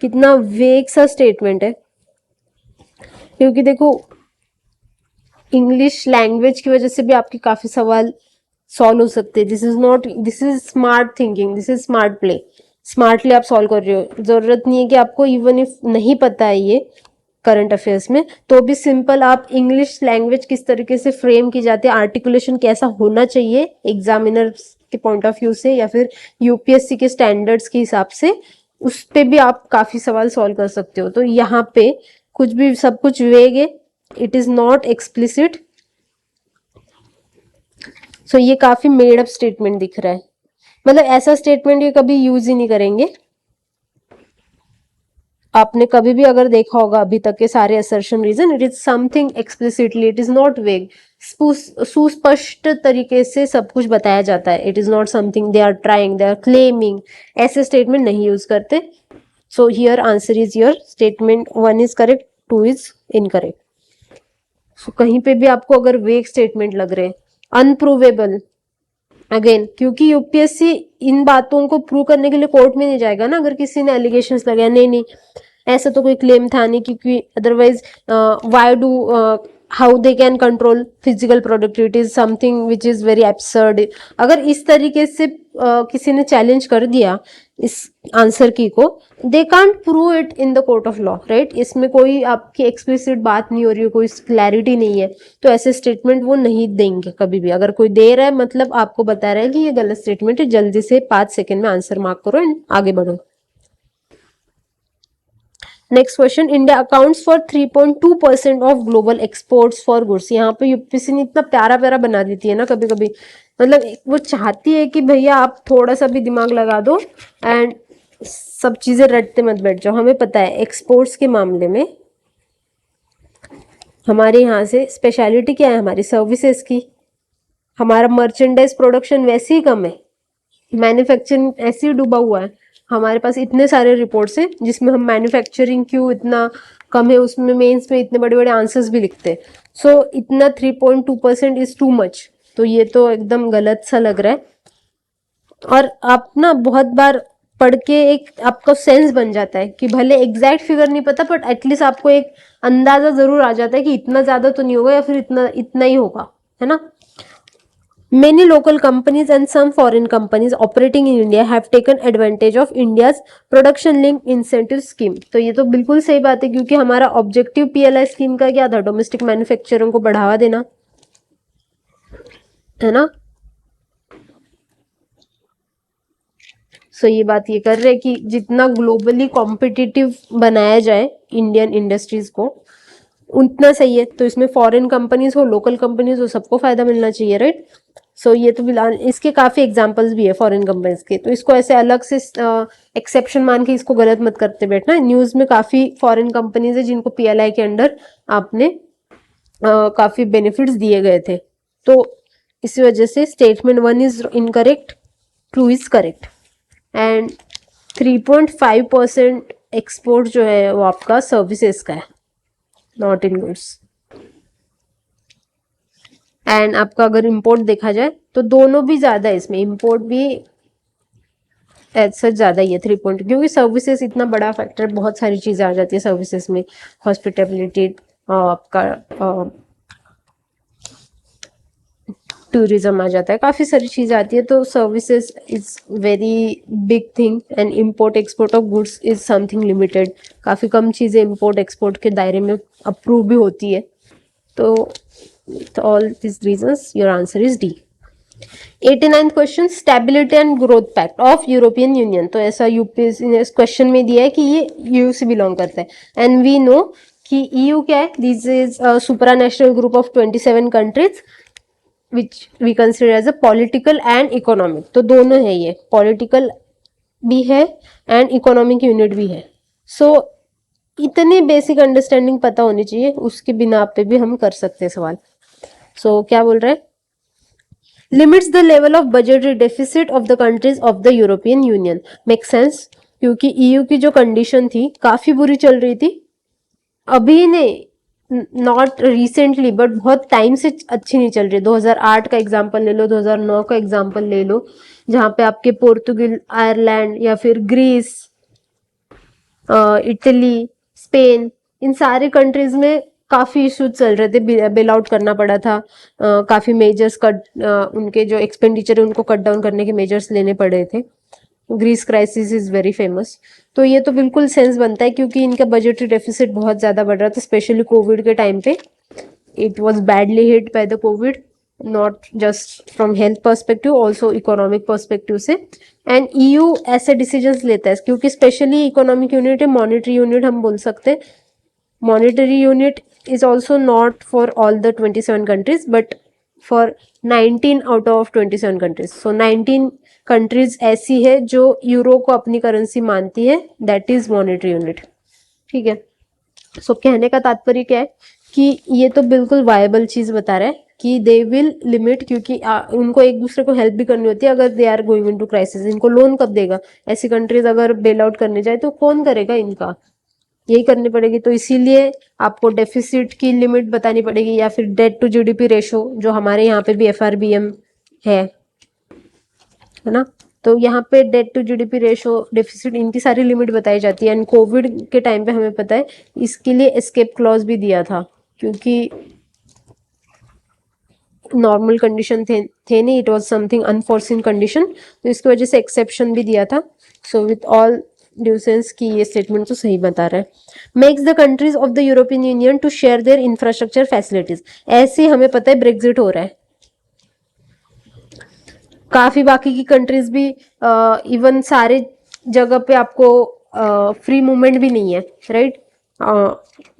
कितना वेग सा स्टेटमेंट है। क्योंकि देखो इंग्लिश लैंग्वेज की वजह से भी आपके काफी सवाल सॉल्व हो सकते हैं। This is smart thinking, this is smart play, smartly आप सॉल्व कर रहे हो। जरूरत नहीं है कि आपको इवन इफ नहीं पता है ये करंट अफेयर्स में, तो भी सिंपल आप इंग्लिश लैंग्वेज किस तरीके से फ्रेम की जाती है, आर्टिकुलेशन कैसा होना चाहिए एग्जामिनर के पॉइंट ऑफ व्यू से या फिर यूपीएससी के स्टैंडर्ड्स के हिसाब से, उस पे भी आप काफी सवाल सॉल्व कर सकते हो। तो यहाँ पे कुछ भी सब कुछ वेग है, इट इज नॉट एक्सप्लिसिट। सो ये काफी मेड अप स्टेटमेंट दिख रहा है, मतलब ऐसा स्टेटमेंट ये कभी यूज ही नहीं करेंगे। आपने कभी भी अगर देखा होगा अभी तक के सारे assertion reason, it is something explicitly, it is not vague, सुस्पष्ट तरीके से सब कुछ बताया जाता है। It is not something they are trying, they are claiming, ऐसे स्टेटमेंट नहीं यूज करते। So here answer is your statement 1 is correct, 2 is incorrect. So कहीं पे भी आपको अगर वेग स्टेटमेंट लग रहे, अनप्रूवेबल, अगेन क्योंकि यूपीएससी इन बातों को प्रूव करने के लिए कोर्ट में नहीं जाएगा ना, अगर किसी ने एलिगेशंस लगाया नहीं ऐसा तो कोई क्लेम था नहीं, क्योंकि otherwise why do how they can control physical productivity is something which is very absurd. अगर इस तरीके से किसी ने चैलेंज कर दिया इस आंसर की को, they can't prove it in the court of law, right. इसमें कोई आपकी एक्सप्लिसिट बात नहीं हो रही है, कोई क्लैरिटी नहीं है, तो ऐसे स्टेटमेंट वो नहीं देंगे कभी भी। अगर कोई दे रहा है मतलब आपको बता रहा है कि ये गलत स्टेटमेंट है, जल्दी से 5 सेकंड में आंसर मार्क करो एंड आगे बढ़ो। Next question, India accounts for 3.2% of global exports for goods. यहाँ पे यूपीएससी ने इतना प्यारा प्यारा बना देती है ना कभी कभी, मतलब वो चाहती है कि भैया आप थोड़ा सा भी दिमाग लगा दो एंड सब चीजें रटते मत बैठ जाओ। हमें पता है एक्सपोर्ट्स के मामले में हमारे यहाँ से स्पेशलिटी क्या है, हमारी सर्विसेज की। हमारा मर्चेंडाइज प्रोडक्शन वैसे ही कम है, मैन्युफैक्चरिंग ऐसे ही डूबा हुआ है। हमारे पास इतने सारे रिपोर्ट्स हैं जिसमें हम मैन्युफैक्चरिंग क्यों इतना कम है, उसमें मेंस में इतने बड़े बड़े आंसर्स भी लिखते हैं। सो इतना 3.2% इज टू मच, तो ये तो एकदम गलत सा लग रहा है। और आप ना बहुत बार पढ़ के एक आपका सेंस बन जाता है कि भले एग्जैक्ट फिगर नहीं पता बट एटलीस्ट आपको एक अंदाजा जरूर आ जाता है कि इतना ज्यादा तो नहीं होगा या फिर इतना इतना ही होगा, है ना। Many local companies and some foreign companies operating in India have taken advantage of India's production linked incentive scheme। तो ये तो बिल्कुल सही बात है, क्योंकि हमारा ऑब्जेक्टिव पीएलआई स्कीम का क्या था, डोमेस्टिक मैन्युफैक्चरिंग को बढ़ावा देना, है ना। सो ये बात ये कर रहे कि जितना ग्लोबली कॉम्पिटिटिव बनाया जाए इंडियन इंडस्ट्रीज को उतना सही है। तो इसमें फॉरेन कंपनीज हो, लोकल कंपनीज हो, सबको फायदा मिलना चाहिए, राइट। सो ये तो इसके काफी एग्जांपल्स भी है फॉरेन कंपनीज के, तो इसको ऐसे अलग से एक्सेप्शन मान के इसको गलत मत करते बैठना। न्यूज में काफी फॉरेन कंपनीज है जिनको पीएलआई के अंडर आपने काफी बेनिफिट्स दिए गए थे, तो इसी वजह से statement 1 is incorrect, 2 is correct. And 3.5% export जो है वो आपका सर्विसेज का है, नॉट इन गुड्स। एंड आपका अगर इंपोर्ट देखा जाए तो दोनों भी ज्यादा है, इसमें इंपोर्ट भी एज सच ज्यादा ही है 3 क्योंकि सर्विसेज इतना बड़ा फैक्टर, बहुत सारी चीजें आ जाती है सर्विसेज में, हॉस्पिटैलिटी, आपका टूरिज्म आ जाता है, काफी सारी चीजें आती है। तो services is very big thing and import export of goods is something limited. काफी कम चीजें इम्पोर्ट एक्सपोर्ट के दायरे में अप्रूव भी होती है। तो all this reasons your answer is D. 89th question, stability and growth pact of European Union. तो ऐसा यूपीएससी ने इस क्वेश्चन में दिया है कि ये ईयू से बिलोंग करता है, एंड वी नो कि ईयू क्या है, this is supra national group of 27 countries which we consider as a political and economic। तो दोनों है, ये पॉलिटिकल भी है एंड इकोनॉमिक यूनिट भी है। सो इतनी बेसिक अंडरस्टैंडिंग पता होनी चाहिए, उसके बिना पे भी हम कर सकते हैं सवाल। सो क्या बोल रहे हैं, limits the level of budgetary deficit of the countries of the European union. Make sense, क्योंकि ईयू की जो कंडीशन थी काफी बुरी चल रही थी, अभी ने नॉट रिसेंटली बट बहुत टाइम से अच्छी नहीं चल रही। 2008 का एग्जाम्पल ले लो, 2009 का एग्जाम्पल ले लो, जहां पे आपके पोर्तुगल, आयरलैंड या फिर ग्रीस, इटली, स्पेन, इन सारे कंट्रीज में काफी इश्यूज चल रहे थे, बेल आउट करना पड़ा था, काफी मेजर्स कट, उनके जो एक्सपेंडिचर है उनको कट डाउन करने के मेजर्स लेने पड़े थे। Greece crisis is very famous. तो ये तो बिल्कुल सेंस बनता है क्योंकि इनका बजटरी डेफिसिट बहुत ज्यादा बढ़ रहा था, स्पेशली कोविड के टाइम पे। It was badly hit by the Covid, not just from health perspective, also economic perspective से। एंड ईयू ऐसे डिसीजंस लेता है क्योंकि स्पेशली इकोनॉमिक यूनिट है, मॉनिटरी यूनिट हम बोल सकते हैं। Monetary unit is also not for all the 27 countries but for 19 out of 27 countries. So 19 countries ऐसी है जो यूरो को अपनी करेंसी मानती है, that is monetary unit। ठीक है। So कहने का तात्पर्य क्या है कि ये तो बिल्कुल वायबल चीज बता रहा है कि दे विल लिमिट, क्योंकि उनको एक दूसरे को हेल्प भी करनी होती है अगर they are going into crisis. इनको लोन कब देगा? ऐसी कंट्रीज अगर बेल आउट करने जाए तो कौन करेगा? इनका यही करनी पड़ेगी। तो इसीलिए आपको डेफिसिट की लिमिट बतानी पड़ेगी या फिर डेट टू जीडीपी रेशो, जो हमारे यहाँ पे भी एफआरबीएम है ना। तो यहाँ पे debt to GDP ratio, deficit, इनकी सारी लिमिट बताई जाती है। एंड कोविड के टाइम पे हमें पता है इसके लिए एस्केप क्लॉज भी दिया था क्योंकि नॉर्मल कंडीशन थे नहीं, it was something unforeseen condition, तो इसकी वजह से एक्सेप्शन भी दिया था। So with all due sense की ये स्टेटमेंट तो सही बता रहा है। Makes the countries of the European Union to share their infrastructure facilities. ऐसे हमें पता है ब्रेक्जिट हो रहा है, काफी बाकी की कंट्रीज भी इवन सारे जगह पे आपको फ्री मूवमेंट भी नहीं है, राइट,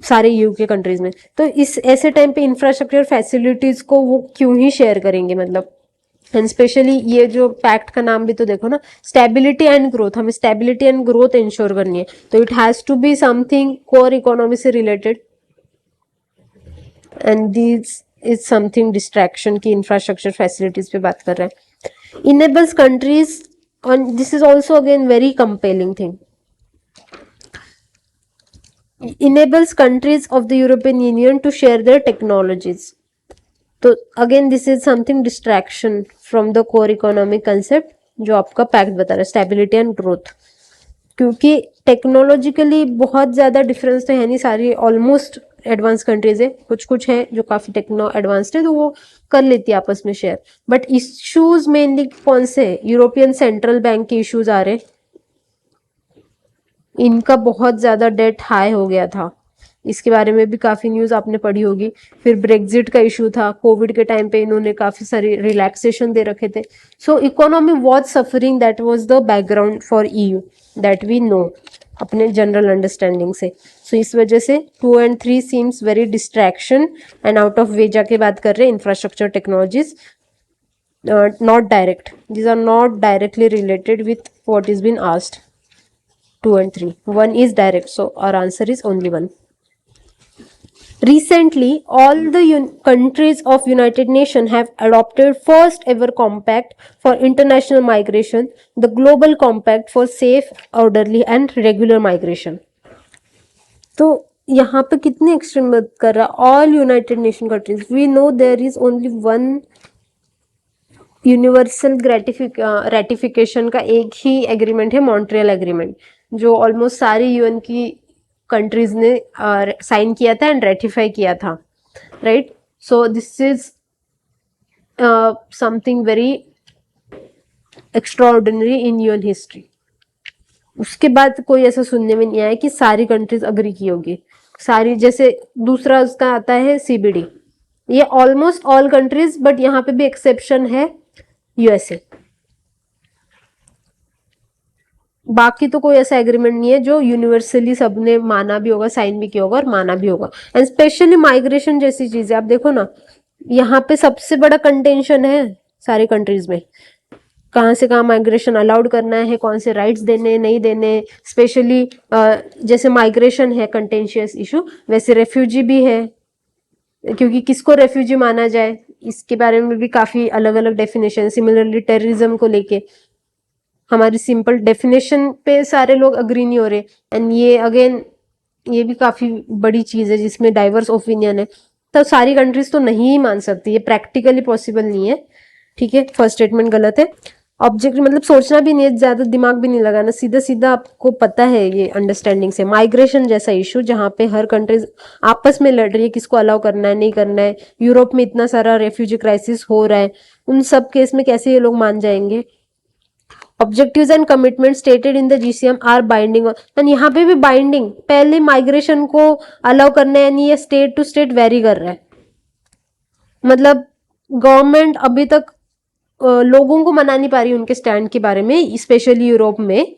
सारे यूके के कंट्रीज में। तो इस ऐसे टाइम पे इंफ्रास्ट्रक्चर फैसिलिटीज को वो क्यों ही शेयर करेंगे, मतलब। एंड स्पेशली ये जो पैक्ट का नाम भी तो देखो ना, स्टेबिलिटी एंड ग्रोथ, हमें स्टेबिलिटी एंड ग्रोथ इंश्योर करनी है, तो it has to be something core economy से रिलेटेड। And this is something distraction की इंफ्रास्ट्रक्चर फैसिलिटीज पे बात कर रहे हैं। Enables countries, and this is also again very compelling thing, enables countries of the European Union to share their technologies. तो again this is something distraction from the core economic concept जो आपका पैक्ट बता रहा है, स्टेबिलिटी एंड ग्रोथ। क्योंकि टेक्नोलॉजिकली बहुत ज्यादा डिफरेंस तो है नहीं, सारी ऑलमोस्ट एडवांस कंट्रीज है, कुछ कुछ है जो काफी टेक्नो एडवांस्ड है तो वो कर लेती है आपस में शेयर। बट इश्यूज मेनली कौन से? यूरोपियन सेंट्रल बैंक के इश्यूज आ रहे, इनका बहुत ज्यादा डेट हाई हो गया था, इसके बारे में भी काफी न्यूज आपने पढ़ी होगी। फिर ब्रेक्जिट का इशू था, कोविड के टाइम पे इन्होंने काफी सारी रिलैक्सेशन दे रखे थे। So economy was suffering, that was the background for EU, that we know अपने जनरल अंडरस्टैंडिंग से। सो इस वजह से 2 and 3 seems very distraction and out of way जाके बात कर रहे हैं infrastructure technologies, not direct, these are not directly related with what is been asked. 2 and 3, 1 is direct, so our answer is only 1. Recently, all the countries of United Nations have adopted first ever compact for international migration, the Global Compact for Safe, Orderly and Regular Migration. तो यहाँ पे कितने एक्सट्रीम बात कर रहा है? All United Nation countries, we know there is only one universal ratification का एक ही एग्रीमेंट है, मॉन्ट्रियल एग्रीमेंट, जो ऑलमोस्ट सारी यूएन की कंट्रीज ने साइन किया था एंड रेटिफाई किया था, right. So this is something very extraordinary in UN history. उसके बाद कोई ऐसा सुनने में नहीं आया कि सारी कंट्रीज अग्री की होगी, सारी। जैसे दूसरा उसका आता है सीबीडी, ये ऑलमोस्ट ऑल कंट्रीज, बट यहाँ पे भी एक्सेप्शन है यूएसए। बाकी तो कोई ऐसा एग्रीमेंट नहीं है जो यूनिवर्सली सबने माना भी होगा, साइन भी किया होगा और माना भी होगा। एंड स्पेशली माइग्रेशन जैसी चीजें आप देखो ना, यहाँ पे सबसे बड़ा कंटेंशन है सारी कंट्रीज में, कहाँ से कहाँ माइग्रेशन अलाउड करना है, कौन से राइट्स देने नहीं देने। स्पेशली जैसे माइग्रेशन है कंटेंशियस इशू, वैसे रेफ्यूजी भी है, क्योंकि किसको रेफ्यूजी माना जाए इसके बारे में भी काफी अलग अलग डेफिनेशन। सिमिलरली टेररिज्म को लेके हमारी सिंपल डेफिनेशन पे सारे लोग अग्री नहीं हो रहे, एंड ये अगेन ये भी काफी बड़ी चीज है जिसमें डाइवर्स ओपिनियन है। तो सारी कंट्रीज तो नहीं ही मान सकती, ये प्रैक्टिकली पॉसिबल नहीं है, ठीक है। फर्स्ट स्टेटमेंट गलत है। ऑब्जेक्ट मतलब सोचना भी नहीं है, ज्यादा दिमाग भी नहीं लगाना, सीधा सीधा आपको पता है ये अंडरस्टैंडिंग से। माइग्रेशन जैसा इशू जहाँ पे हर कंट्रीज आपस में लड़ रही है किसको अलाउ करना है नहीं करना है, यूरोप में इतना सारा रेफ्यूजी क्राइसिस हो रहा है, उन सब केस में कैसे ये लोग मान जाएंगे? Objectives and commitment stated in the GCM are binding. And यहाँ पे भी बाइंडिंग, पहले माइग्रेशन को अलाउ करना है, यानी ये स्टेट टू स्टेट वेरी कर रहा है। मतलब गवर्नमेंट अभी तक लोगों को मना नहीं पा रही उनके स्टैंड के बारे में, स्पेशली यूरोप में।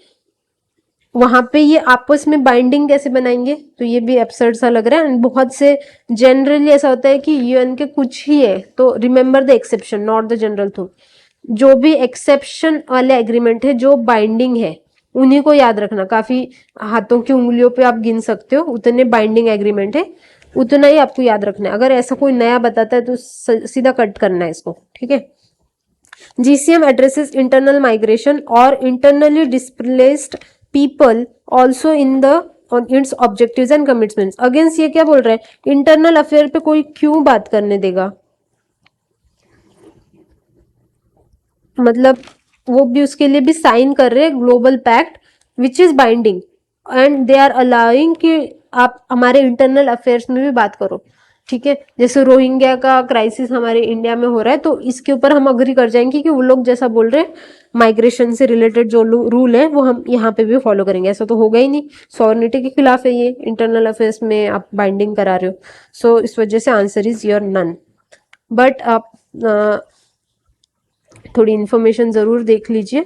वहां पे ये आपस में बाइंडिंग कैसे बनाएंगे, तो ये भी एब्सर्ड सा लग रहा है। बहुत से जनरली ऐसा होता है कि यूएन के कुछ ही है, तो remember the exception not the general thing. जो भी एक्सेप्शन वाले एग्रीमेंट है जो बाइंडिंग है उन्हीं को याद रखना। काफी हाथों की उंगलियों पे आप गिन सकते हो उतने बाइंडिंग एग्रीमेंट है, उतना ही आपको याद रखना है। अगर ऐसा कोई नया बताता है तो सीधा कट करना है इसको, ठीक है। GCM addresses internal migration or internally displaced people also in the on its objectives and commitments। Against ये क्या बोल रहा है, इंटरनल अफेयर पे कोई क्यों बात करने देगा, मतलब वो भी उसके लिए भी साइन कर रहे हैं global pact which is binding, and they are allowing कि आप हमारे इंटरनल अफेयर्स में भी बात करो, ठीक है। जैसे रोहिंग्या का क्राइसिस हमारे इंडिया में हो रहा है, तो इसके ऊपर हम अग्री कर जाएंगे कि वो लोग जैसा बोल रहे हैं माइग्रेशन से रिलेटेड जो रूल है वो हम यहाँ पे भी फॉलो करेंगे। ऐसा तो होगा ही नहीं, सॉवरेनिटी के खिलाफ है ये, इंटरनल अफेयर्स में आप बाइंडिंग करा रहे हो। सो इस वजह से answer is your none. But आप थोड़ी इन्फॉर्मेशन जरूर देख लीजिए।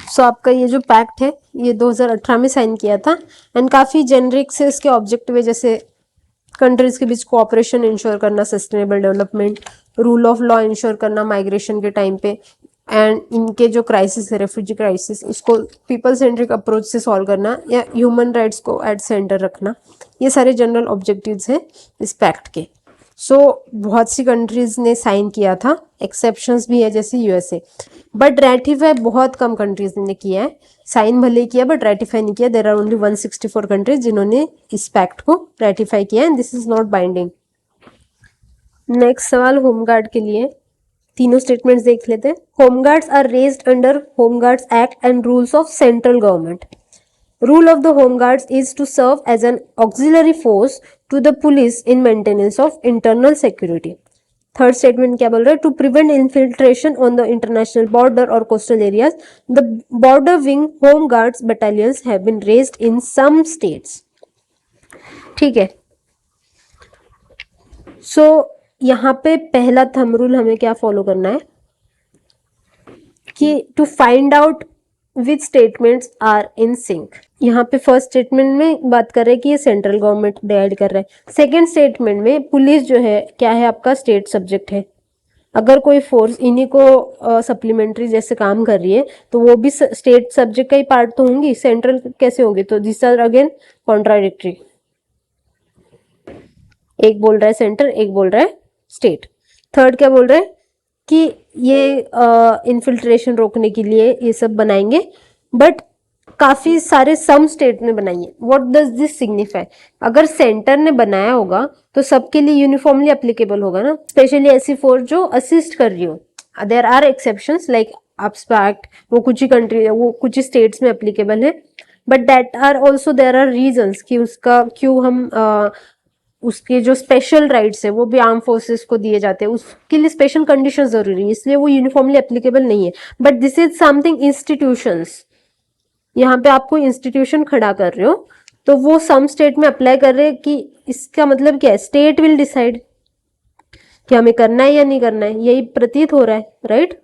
सो आपका ये जो पैक्ट है ये 2018 में साइन किया था, एंड काफी जेनरिक से इसके ऑब्जेक्टिव है, जैसे कंट्रीज के बीच कोऑपरेशन इंश्योर करना, sustainable development, rule of law ensure करना माइग्रेशन के टाइम पे, एंड इनके जो क्राइसिस है रेफ्यूजी क्राइसिस इसको पीपल सेंट्रिक अप्रोच से सॉल्व करना, या ह्यूमन राइट्स को एट सेंटर रखना। ये सारे जनरल ऑब्जेक्टिव्स हैं इस पैक्ट के। सो बहुत सी कंट्रीज ने साइन किया था, एक्सेप्शंस भी है जैसे यूएसए, बट रेटिफाई बहुत कम कंट्रीज ने किया है। साइन भले ही किया बट रेटिफाई नहीं किया। देयर आर ओनली 164 कंट्रीज जिन्होंने इस पैक्ट को रेटिफाई किया and this is not binding. Next सवाल होमगार्ड के लिए, तीनों स्टेटमेंट्स देख लेते हैं। Home guards are raised under home guards act and rules of central government. Rule of the Home Guards is to serve as an auxiliary force to the police in maintenance of internal security. Third statement क्या बोल रहा है, to prevent infiltration on the international border or coastal areas, the border wing Home Guards battalions have been raised in some states. ठीक है। So यहाँ पे पहला थंब रूल हमें क्या फॉलो करना है कि to find out which statements are in sync। यहाँ पे फर्स्ट स्टेटमेंट में बात कर रहे हैं कि ये सेंट्रल गवर्नमेंट डिसाइड कर रहा है। सेकेंड स्टेटमेंट में पुलिस जो है क्या है, आपका स्टेट सब्जेक्ट है। अगर कोई फोर्स इन्हीं को सप्लीमेंट्री जैसे काम कर रही है तो वो भी स्टेट सब्जेक्ट का ही पार्ट तो होंगी, सेंट्रल कैसे होगी, तो दिस आर अगेन कॉन्ट्राडिक्टरी। एक बोल रहा है सेंटर, एक बोल रहा है स्टेट। थर्ड क्या बोल रहा है कि ये इन्फिल्ट्रेशन रोकने के लिए ये सब बनाएंगे, बट काफी सारे सम स्टेट ने बनाई है। व्हाट डज दिस सिग्निफाई, अगर सेंटर ने बनाया होगा तो सबके लिए यूनिफॉर्मली एप्लीकेबल होगा ना, स्पेशली ऐसी फोर्स जो असिस्ट कर रही हो। There are exceptions like APSPA act, वो कुछ ही कंट्री, वो कुछ ही स्टेट्स में एप्लीकेबल है, but that are also there are reasons कि उसका क्यों हम उसके जो स्पेशल राइट्स है वो भी आर्म फोर्सेस को दिए जाते हैं, उसके लिए स्पेशल कंडीशन जरूरी है, इसलिए वो यूनिफॉर्मली एप्लीकेबल नहीं है। But this is something institutions, यहाँ पे आपको इंस्टीट्यूशन खड़ा कर रहे हो तो वो सम स्टेट में अप्लाई कर रहे हैं कि इसका मतलब क्या है, स्टेट विल डिसाइड कि हमें करना है या नहीं करना है, यही प्रतीत हो रहा है, राइट।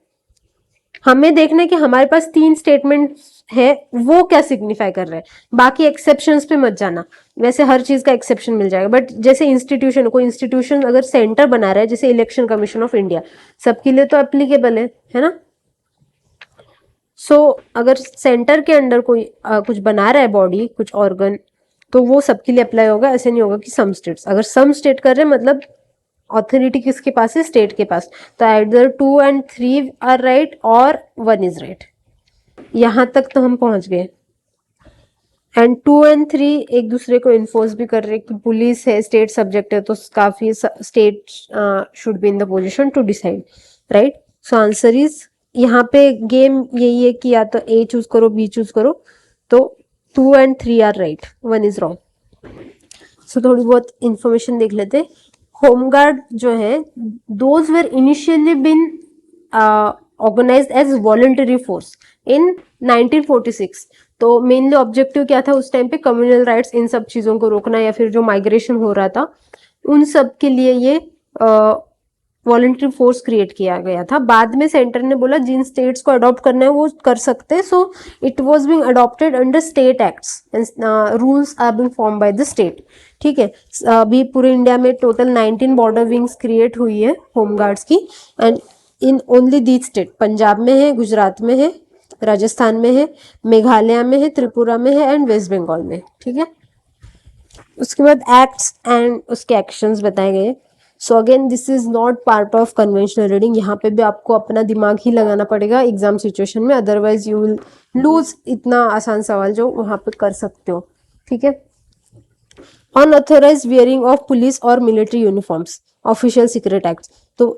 हमें देखना है कि हमारे पास 3 स्टेटमेंट है वो क्या सिग्निफाई कर रहे हैं, बाकी एक्सेप्शंस पे मत जाना। वैसे हर चीज का एक्सेप्शन मिल जाएगा, बट जैसे इंस्टीट्यूशन, कोई इंस्टीट्यूशन अगर सेंटर बना रहा है जैसे इलेक्शन कमीशन ऑफ इंडिया, सबके लिए तो एप्लीकेबल है ना। सो अगर सेंटर के अंडर कोई कुछ बना रहा है बॉडी, कुछ ऑर्गन, तो वो सबके लिए अप्लाई होगा। ऐसे नहीं होगा कि सम स्टेट्स, अगर सम स्टेट कर रहे हैं मतलब ऑथोरिटी किसके पास है, स्टेट के पास, तो आइदर 2 and 3 आर राइट और 1 इज राइट। यहां तक तो हम पहुंच गए। एंड 2 and 3 एक दूसरे को इन्फोर्स भी कर रहे कि पुलिस है, स्टेट सब्जेक्ट है, तो काफी state should be in the position to decide, right. So answer is, यहाँ पे गेम यही है कि या तो ए चूज करो, बी चूज करो, तो 2 and 3 are right, 1 is wrong. So थोड़ी बहुत इंफॉर्मेशन देख लेते। होमगार्ड जो है, those were initially been organized as voluntary force in 1946। तो मेनली ऑब्जेक्टिव क्या था उस टाइम पे, कम्युनल राइट्स, इन सब चीजों को रोकना, या फिर जो माइग्रेशन हो रहा था उन सब के लिए ये वॉलंटरी फोर्स क्रिएट किया गया था। बाद में सेंटर ने बोला जिन स्टेट्स को अडॉप्ट करना है वो कर सकते हैं, so it was being adopted under state acts and rules are being form by the state. ठीक है, अभी पूरे इंडिया में टोटल 19 बॉर्डर विंग्स क्रिएट हुई है होमगार्ड्स की, and in only these state, Punjab में है, गुजरात में है, राजस्थान में है, मेघालय में है, त्रिपुरा में है एंड वेस्ट बंगाल में। ठीक है, उसके बाद एक्ट्स एंड उसके एक्शंस बताए गए। So again this is not part of conventional reading, यहाँ पे भी आपको अपना दिमाग ही लगाना पड़ेगा एग्जाम सिचुएशन में, अदरवाइज यू विल लूज इतना आसान सवाल जो वहां पे कर सकते हो। ठीक है, अनऑथराइज्ड वियरिंग ऑफ पुलिस और military uniforms, official secret act. तो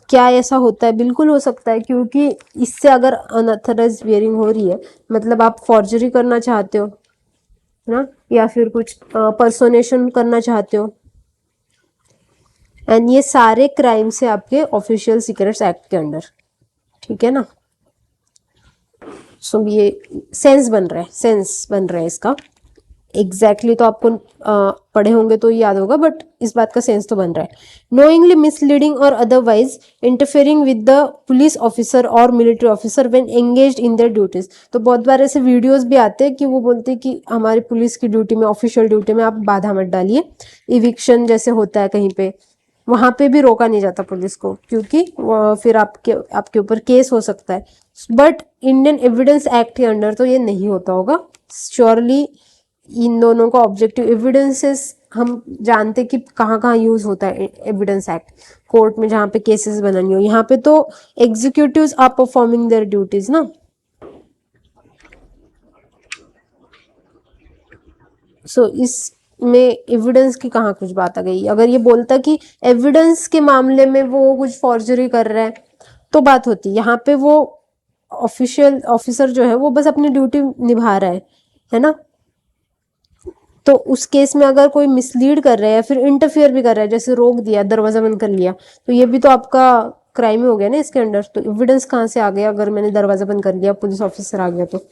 क्या ऐसा होता है? बिल्कुल हो सकता है, क्योंकि इससे अगर अनऑथराइज्ड वियरिंग हो रही है मतलब आप फॉर्जरी करना चाहते हो ना, या फिर कुछ पर्सोनेशन करना चाहते हो, एंड ये सारे क्राइम से आपके ऑफिशियल सीक्रेट्स एक्ट के अंडर। ठीक है ना, सो ये सेंस बन रहा है इसका। एग्जैक्टली तो आपको पढ़े होंगे तो याद होगा, बट इस बात का सेंस तो बन रहा है। नोइंगली मिसलीडिंग और otherwise interfering with the police officer और military officer when engaged in their duties. तो बहुत बार ऐसे वीडियोस भी आते हैं कि वो बोलते हैं कि हमारी पुलिस की ड्यूटी में, ऑफिशियल ड्यूटी में आप बाधा मत डालिए। इविक्शन जैसे होता है कहीं पे, वहां पे भी रोका नहीं जाता पुलिस को, क्योंकि फिर आपके ऊपर केस हो सकता है। बट इंडियन एविडेंस एक्ट के अंडर तो ये नहीं होता होगा श्योरली। इन दोनों का ऑब्जेक्टिव एविडेंसेस हम जानते कि कहाँ कहाँ यूज होता है एविडेंस एक्ट, कोर्ट में जहाँ पे केसेस बनानी हो। यहाँ पे तो executives are performing their duties ना। सो इसमें एविडेंस की कहाँ कुछ बात आ गई? अगर ये बोलता कि एविडेंस के मामले में वो कुछ फॉर्जरी कर रहा है तो बात होती। यहाँ पे वो ऑफिशियल ऑफिसर जो है वो बस अपनी ड्यूटी निभा रहा है ना। तो उस केस में अगर कोई मिसलीड कर रहा है या फिर इंटरफियर भी कर रहा है, जैसे रोक दिया, दरवाजा बंद कर लिया, तो ये भी तो आपका क्राइम ही हो गया ना इसके अंडर। तो एविडेंस कहाँ से आ गया अगर मैंने दरवाजा बंद कर लिया, पुलिस ऑफिसर आ गया तो?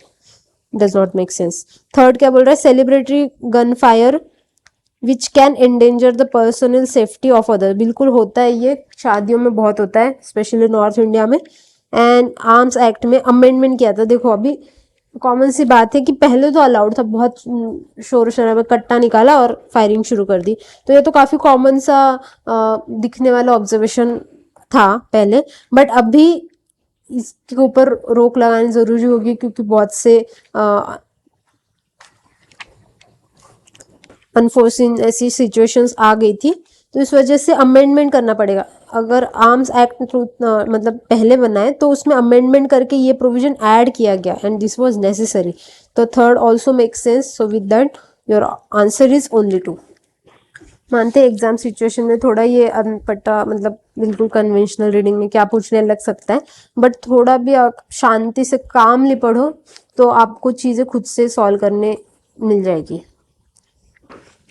Does not make sense. Third क्या बोल रहा है? Celebratory gun fire which can endanger the personal safety of other. बिल्कुल होता है, ये शादियों में बहुत होता है, स्पेशली नॉर्थ इंडिया में। एंड आर्म्स एक्ट में अमेंडमेंट किया था। देखो अभी कॉमन सी बात है कि पहले तो अलाउड था, बहुत शोर शराबा, कट्टा निकाला और फायरिंग शुरू कर दी। तो ये तो काफी कॉमन सा दिखने वाला ऑब्जर्वेशन था पहले, बट अभी इसके ऊपर रोक लगानी जरूरी होगी, क्योंकि बहुत से अनफोर्सिन ऐसी सिचुएशंस आ गई थी, तो इस वजह से अमेंडमेंट करना पड़ेगा। अगर आर्म्स एक्ट मतलब पहले बना है तो उसमें अमेंडमेंट करके ये प्रोविजन ऐड किया गया, एंड दिस वाज नेसेसरी। तो third also make sense. So with that your answer is only 2। मानते एग्जाम सिचुएशन में थोड़ा ये अनपट्टा, मतलब बिल्कुल कन्वेंशनल रीडिंग में क्या पूछने लग सकता है, बट थोड़ा भी आप शांति से कामली पढ़ो तो आपको चीजें खुद से सॉल्व करने मिल जाएगी।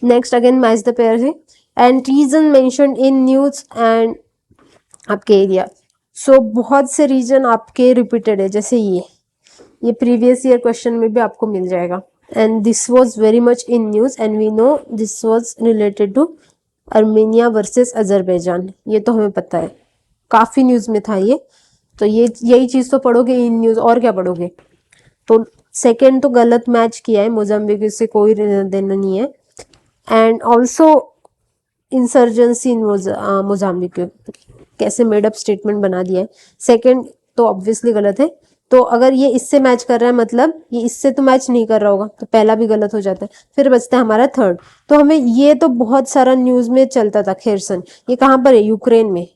Next again match the pair है, and reason mentioned in news and आपके एरिया। सो बहुत से रीजन आपके रिपीटेड है, जैसे ये प्रीवियस ईयर क्वेश्चन में भी आपको मिल जाएगा। And this was very much in news and we know this was related to Armenia versus Azerbaijan. ये तो हमें पता है, काफी न्यूज में था ये। तो ये यही चीज तो पढ़ोगे इन न्यूज, और क्या पढ़ोगे? तो सेकेंड तो गलत मैच किया है, मोजाम्बिक से कोई देना नहीं है। And also insurgency in Mozambique, कैसे मेडअप स्टेटमेंट बना दिया है। सेकेंड तो ऑब्वियसली गलत है। तो अगर ये इससे मैच कर रहा है मतलब ये इससे तो मैच नहीं कर रहा होगा, तो पहला भी गलत हो जाता है। फिर बचता है हमारा थर्ड। तो हमें ये तो बहुत सारा न्यूज में चलता था, खेरसन ये कहाँ पर है? यूक्रेन में।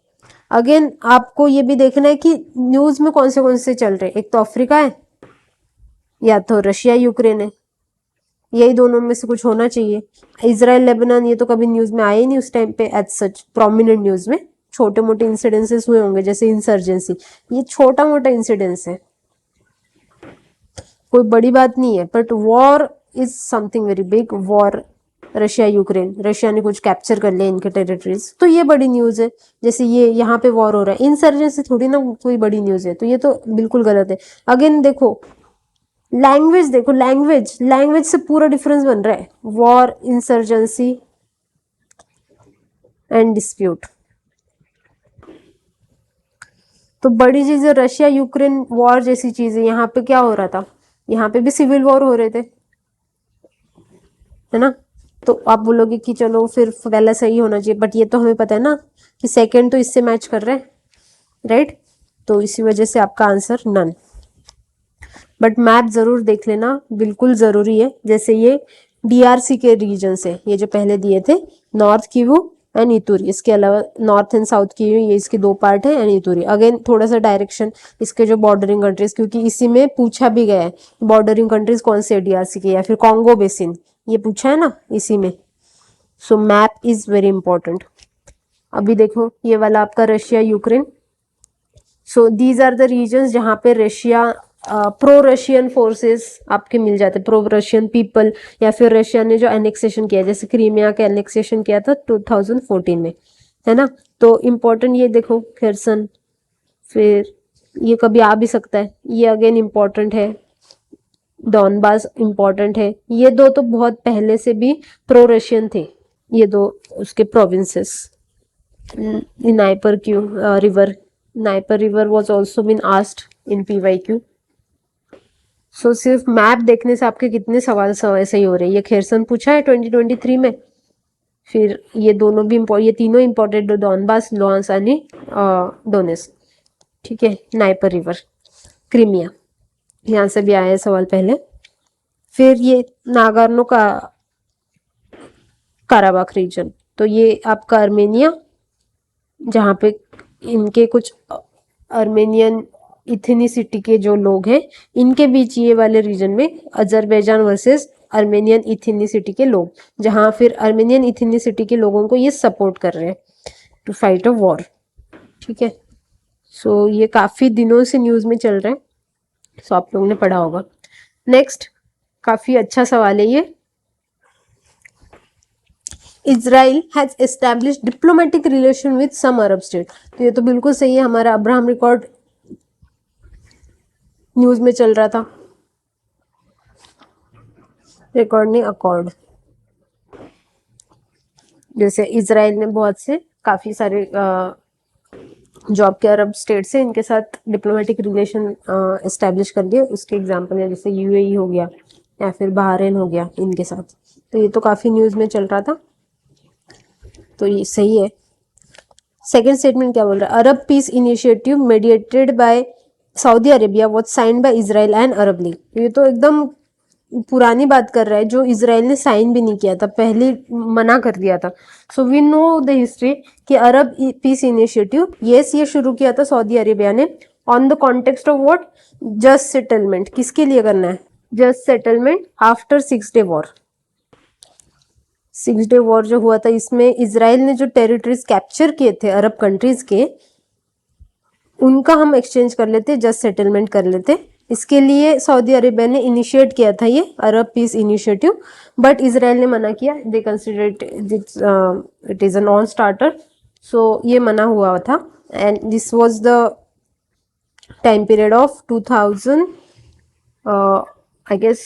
अगेन आपको ये भी देखना है कि न्यूज में कौन से चल रहे हैं। एक तो अफ्रीका है, या तो रशिया यूक्रेन है, यही दोनों में से कुछ होना चाहिए। इजराइल लेबनान ये तो कभी न्यूज में आए ही नहीं उस टाइम पे एज सच प्रोमिनेंट न्यूज में। छोटे मोटे इंसिडेंसेस हुए होंगे जैसे इंसर्जेंसी, ये छोटा मोटा इंसिडेंस है, कोई बड़ी बात नहीं है। But war is something very big. War Russia Ukraine, Russia ने कुछ कैप्चर कर लिया इनके टेरिटरीज, तो ये बड़ी न्यूज है। जैसे ये यहाँ पे वॉर हो रहा है, इंसर्जेंसी थोड़ी ना कोई बड़ी न्यूज है, तो ये तो बिल्कुल गलत है। अगेन देखो लैंग्वेज, देखो लैंग्वेज, लैंग्वेज से पूरा डिफरेंस बन रहा है, वॉर, इंसर्जेंसी एंड डिस्प्यूट। तो बड़ी चीजें रशिया यूक्रेन वॉर जैसी चीजें, यहाँ पे क्या हो रहा था, यहाँ पे भी सिविल वॉर हो रहे थे, है ना। तो आप बोलोगे कि चलो फिर पहला सही होना चाहिए, बट ये तो हमें पता है ना कि सेकंड तो इससे मैच कर रहे हैं, राइट। तो इसी वजह से आपका आंसर नन। बट मैप जरूर देख लेना, बिल्कुल जरूरी है। जैसे ये डीआरसी के रीजन से, ये जो पहले दिए थे नॉर्थ कीवू एंड इतुरी, इसके अलावा नॉर्थ एंड साउथ कीवू, ये इसके दो पार्ट है, एंड इतुरी। अगेन थोड़ा सा डायरेक्शन इसके जो बॉर्डरिंग कंट्रीज, क्योंकि इसी में पूछा भी गया है बॉर्डरिंग कंट्रीज कौन से डीआरसी के, या फिर कॉन्गो बेसिन, ये पूछा है ना इसी में। So map is very important. अभी देखो ये वाला आपका Russia Ukraine. So these are the reasons जहाँ पे रशिया प्रो रशियन फोर्सेस आपके मिल जाते हैं, प्रो रशियन पीपल, या फिर रशिया ने जो एनेक्सेशन किया, जैसे क्रीमिया का एनेक्सेशन किया था 2014 में, है ना। तो इम्पोर्टेंट ये देखो खेरसन, फिर ये कभी आ भी सकता है, ये अगेन इम्पोर्टेंट है। डॉनबास इम्पोर्टेंट है। ये दो तो बहुत पहले से भी प्रो रशियन थे, ये दो उसके प्रोविंसेस। नाइपर क्यू river, Dnieper river was also been asked in PYQ। So सिर्फ मैप देखने से आपके कितने सवाल सही हो रहे हैं। ये खेरसन पूछा है 2023 में, फिर ये दोनों भी ये तीनों इंपॉर्टेंट, डॉनबास, लुहांस्क आणि डोनेट्स्क, ठीक है। नाइपर रिवर, क्रीमिया, यहाँ से भी आया है सवाल पहले। फिर ये नागोर्नो का काराबाख रीजन, तो ये आपका अर्मेनिया, जहाँ पे इनके कुछ अर्मेनियन इथेनिसिटी के जो लोग हैं, इनके बीच ये वाले रीजन में अजरबैजान वर्सेस अर्मेनियन इथेनिसिटी के लोग, जहाँ फिर अर्मेनियन इथेनिसिटी के लोगों को ये सपोर्ट कर रहे हैं टू फाइट अ वॉर, ठीक है। सो ये काफी दिनों से न्यूज में चल रहा है, सो आप लोगों ने पढ़ा होगा। नेक्स्ट काफी अच्छा सवाल है ये, Israel has established diplomatic relation with some Arab state. तो ये तो बिल्कुल सही है, हमारा अब्राहम रिकॉर्ड न्यूज में चल रहा था, रिकॉर्ड नहीं अकॉर्ड। जैसे इजराइल ने बहुत से काफी सारे जो आपके अरब स्टेट से इनके साथ डिप्लोमेटिक रिलेशन एस्टैब्लिश कर दिए, उसके एग्जांपल है जैसे UAE हो गया या फिर बहरीन हो गया इनके साथ। तो ये तो काफी न्यूज में चल रहा था, तो ये सही है। सेकेंड स्टेटमेंट क्या बोल रहा है, Arab peace initiative mediated by Saudi Arabia was signed by Israel and Arab League. ये तो एकदम पुरानी बात कर रहा है, जो इजराइल ने साइन भी नहीं किया था, पहले मना कर दिया था। So we know the history कि अरब पीस इनिशिएटिव, यस, ये शुरू किया था सऊदी अरेबिया ने on the context of what, just settlement. किसके लिए करना है, just settlement after 6 day war. 6 day war जो हुआ था, इसमें इजराइल ने जो टेरिटरीज कैप्चर किए थे अरब कंट्रीज के, उनका हम एक्सचेंज कर लेते, जस्ट सेटलमेंट कर लेते। इसके लिए सऊदी अरेबिया ने इनिशिएट किया था ये Arab peace initiative, but Israel ने मना किया, they consider it is a non starter, so ये मना हुआ था। And this was the time period of 2000 I guess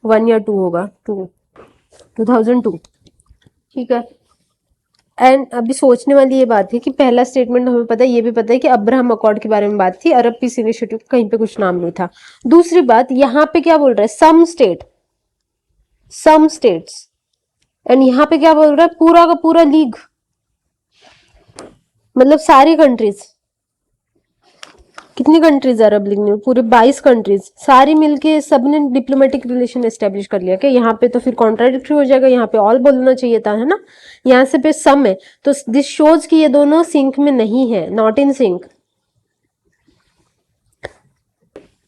1 या 2 होगा, 2002, ठीक है। एंड अभी सोचने वाली ये बात है कि पहला स्टेटमेंट हमें पता है, ये भी पता है कि अब्राहम अकॉर्ड के बारे में बात थी, अरब पीस इनिशिएटिव कहीं पे कुछ नाम नहीं था। दूसरी बात, यहाँ पे क्या बोल रहा है, सम स्टेट्स, एंड यहाँ पे क्या बोल रहा है, पूरा का पूरा लीग, मतलब सारी कंट्रीज। कितनी कंट्रीज अरब लीग में, पूरे 22 कंट्रीज, सारी मिलके सबने डिप्लोमेटिक रिलेशन एस्टेब्लिश कर लिया। क्या यहाँ पे तो फिर कॉन्ट्राडिक्टरी हो जाएगा, यहाँ पे ऑल बोलना चाहिए था, है ना। यहाँ से पे सम है, तो दिस शोज कि ये दोनों सिंक में नहीं है, नॉट इन सिंक।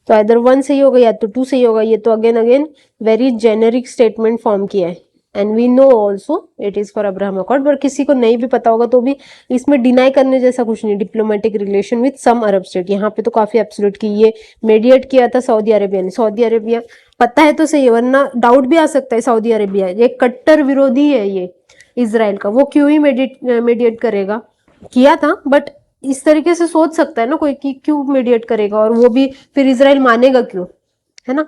तो इधर 1 सही होगा या तो 2 सही होगा। ये तो again very generic statement form किया है, and we know also it is for Abraham accord, but किसी को नहीं भी पता होगा तो भी इसमें डिनाई करने जैसा कुछ नहीं। Diplomatic relation with some Arab state, यहाँ पे तो काफी एब्सोल्यूट की, ये मेडिएट किया था सऊदी अरेबिया ने। सऊदी अरेबिया पता है तो सही है, वरना डाउट भी आ सकता है। सऊदी अरेबिया ये कट्टर विरोधी है ये इजराइल का, वो क्यों ही मेडिएट करेगा, किया था बट इस तरीके से सोच सकता है ना कोई कि क्यों मेडिएट करेगा, और वो भी फिर इजराइल मानेगा क्यों, है ना।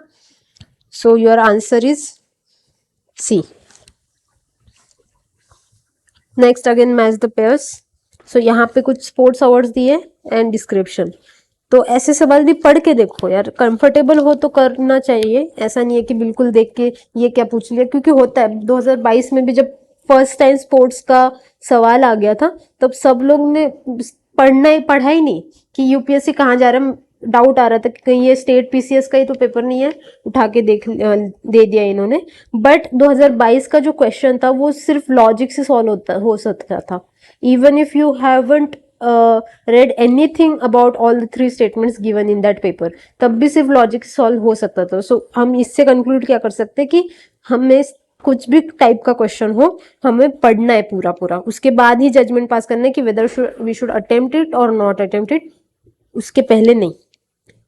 So your answer is C. Next again match the pairs. So यहाँ पे कुछ स्पोर्ट्स अवार्ड्स दिए एंड डिस्क्रिप्शन। तो ऐसे सवाल भी पढ़ के देखो यार, कंफर्टेबल हो तो करना चाहिए, ऐसा नहीं है कि बिल्कुल देख के ये क्या पूछ लिया, क्योंकि होता है 2022 में भी जब फर्स्ट टाइम स्पोर्ट्स का सवाल आ गया था तब सब लोग ने पढ़ा ही नहीं कि यूपीएससी कहाँ जा रहा है। डाउट आ रहा था कि कहीं ये स्टेट पीसीएस का ही तो पेपर नहीं है, उठा के दे दिया इन्होंने। बट 2022 का जो क्वेश्चन था वो सिर्फ लॉजिक से सॉल्व हो सकता था, even if you haven't read anything about all the 3 statements given in that paper, तब भी सिर्फ लॉजिक से सॉल्व हो सकता था। सो हम इससे कंक्लूड क्या कर सकते हैं कि हमें कुछ भी टाइप का क्वेश्चन हो हमें पढ़ना है पूरा पूरा, उसके बाद ही जजमेंट पास करना है कि whether we should attempt it और नॉट अटेम्प्ट इट, उसके पहले नहीं।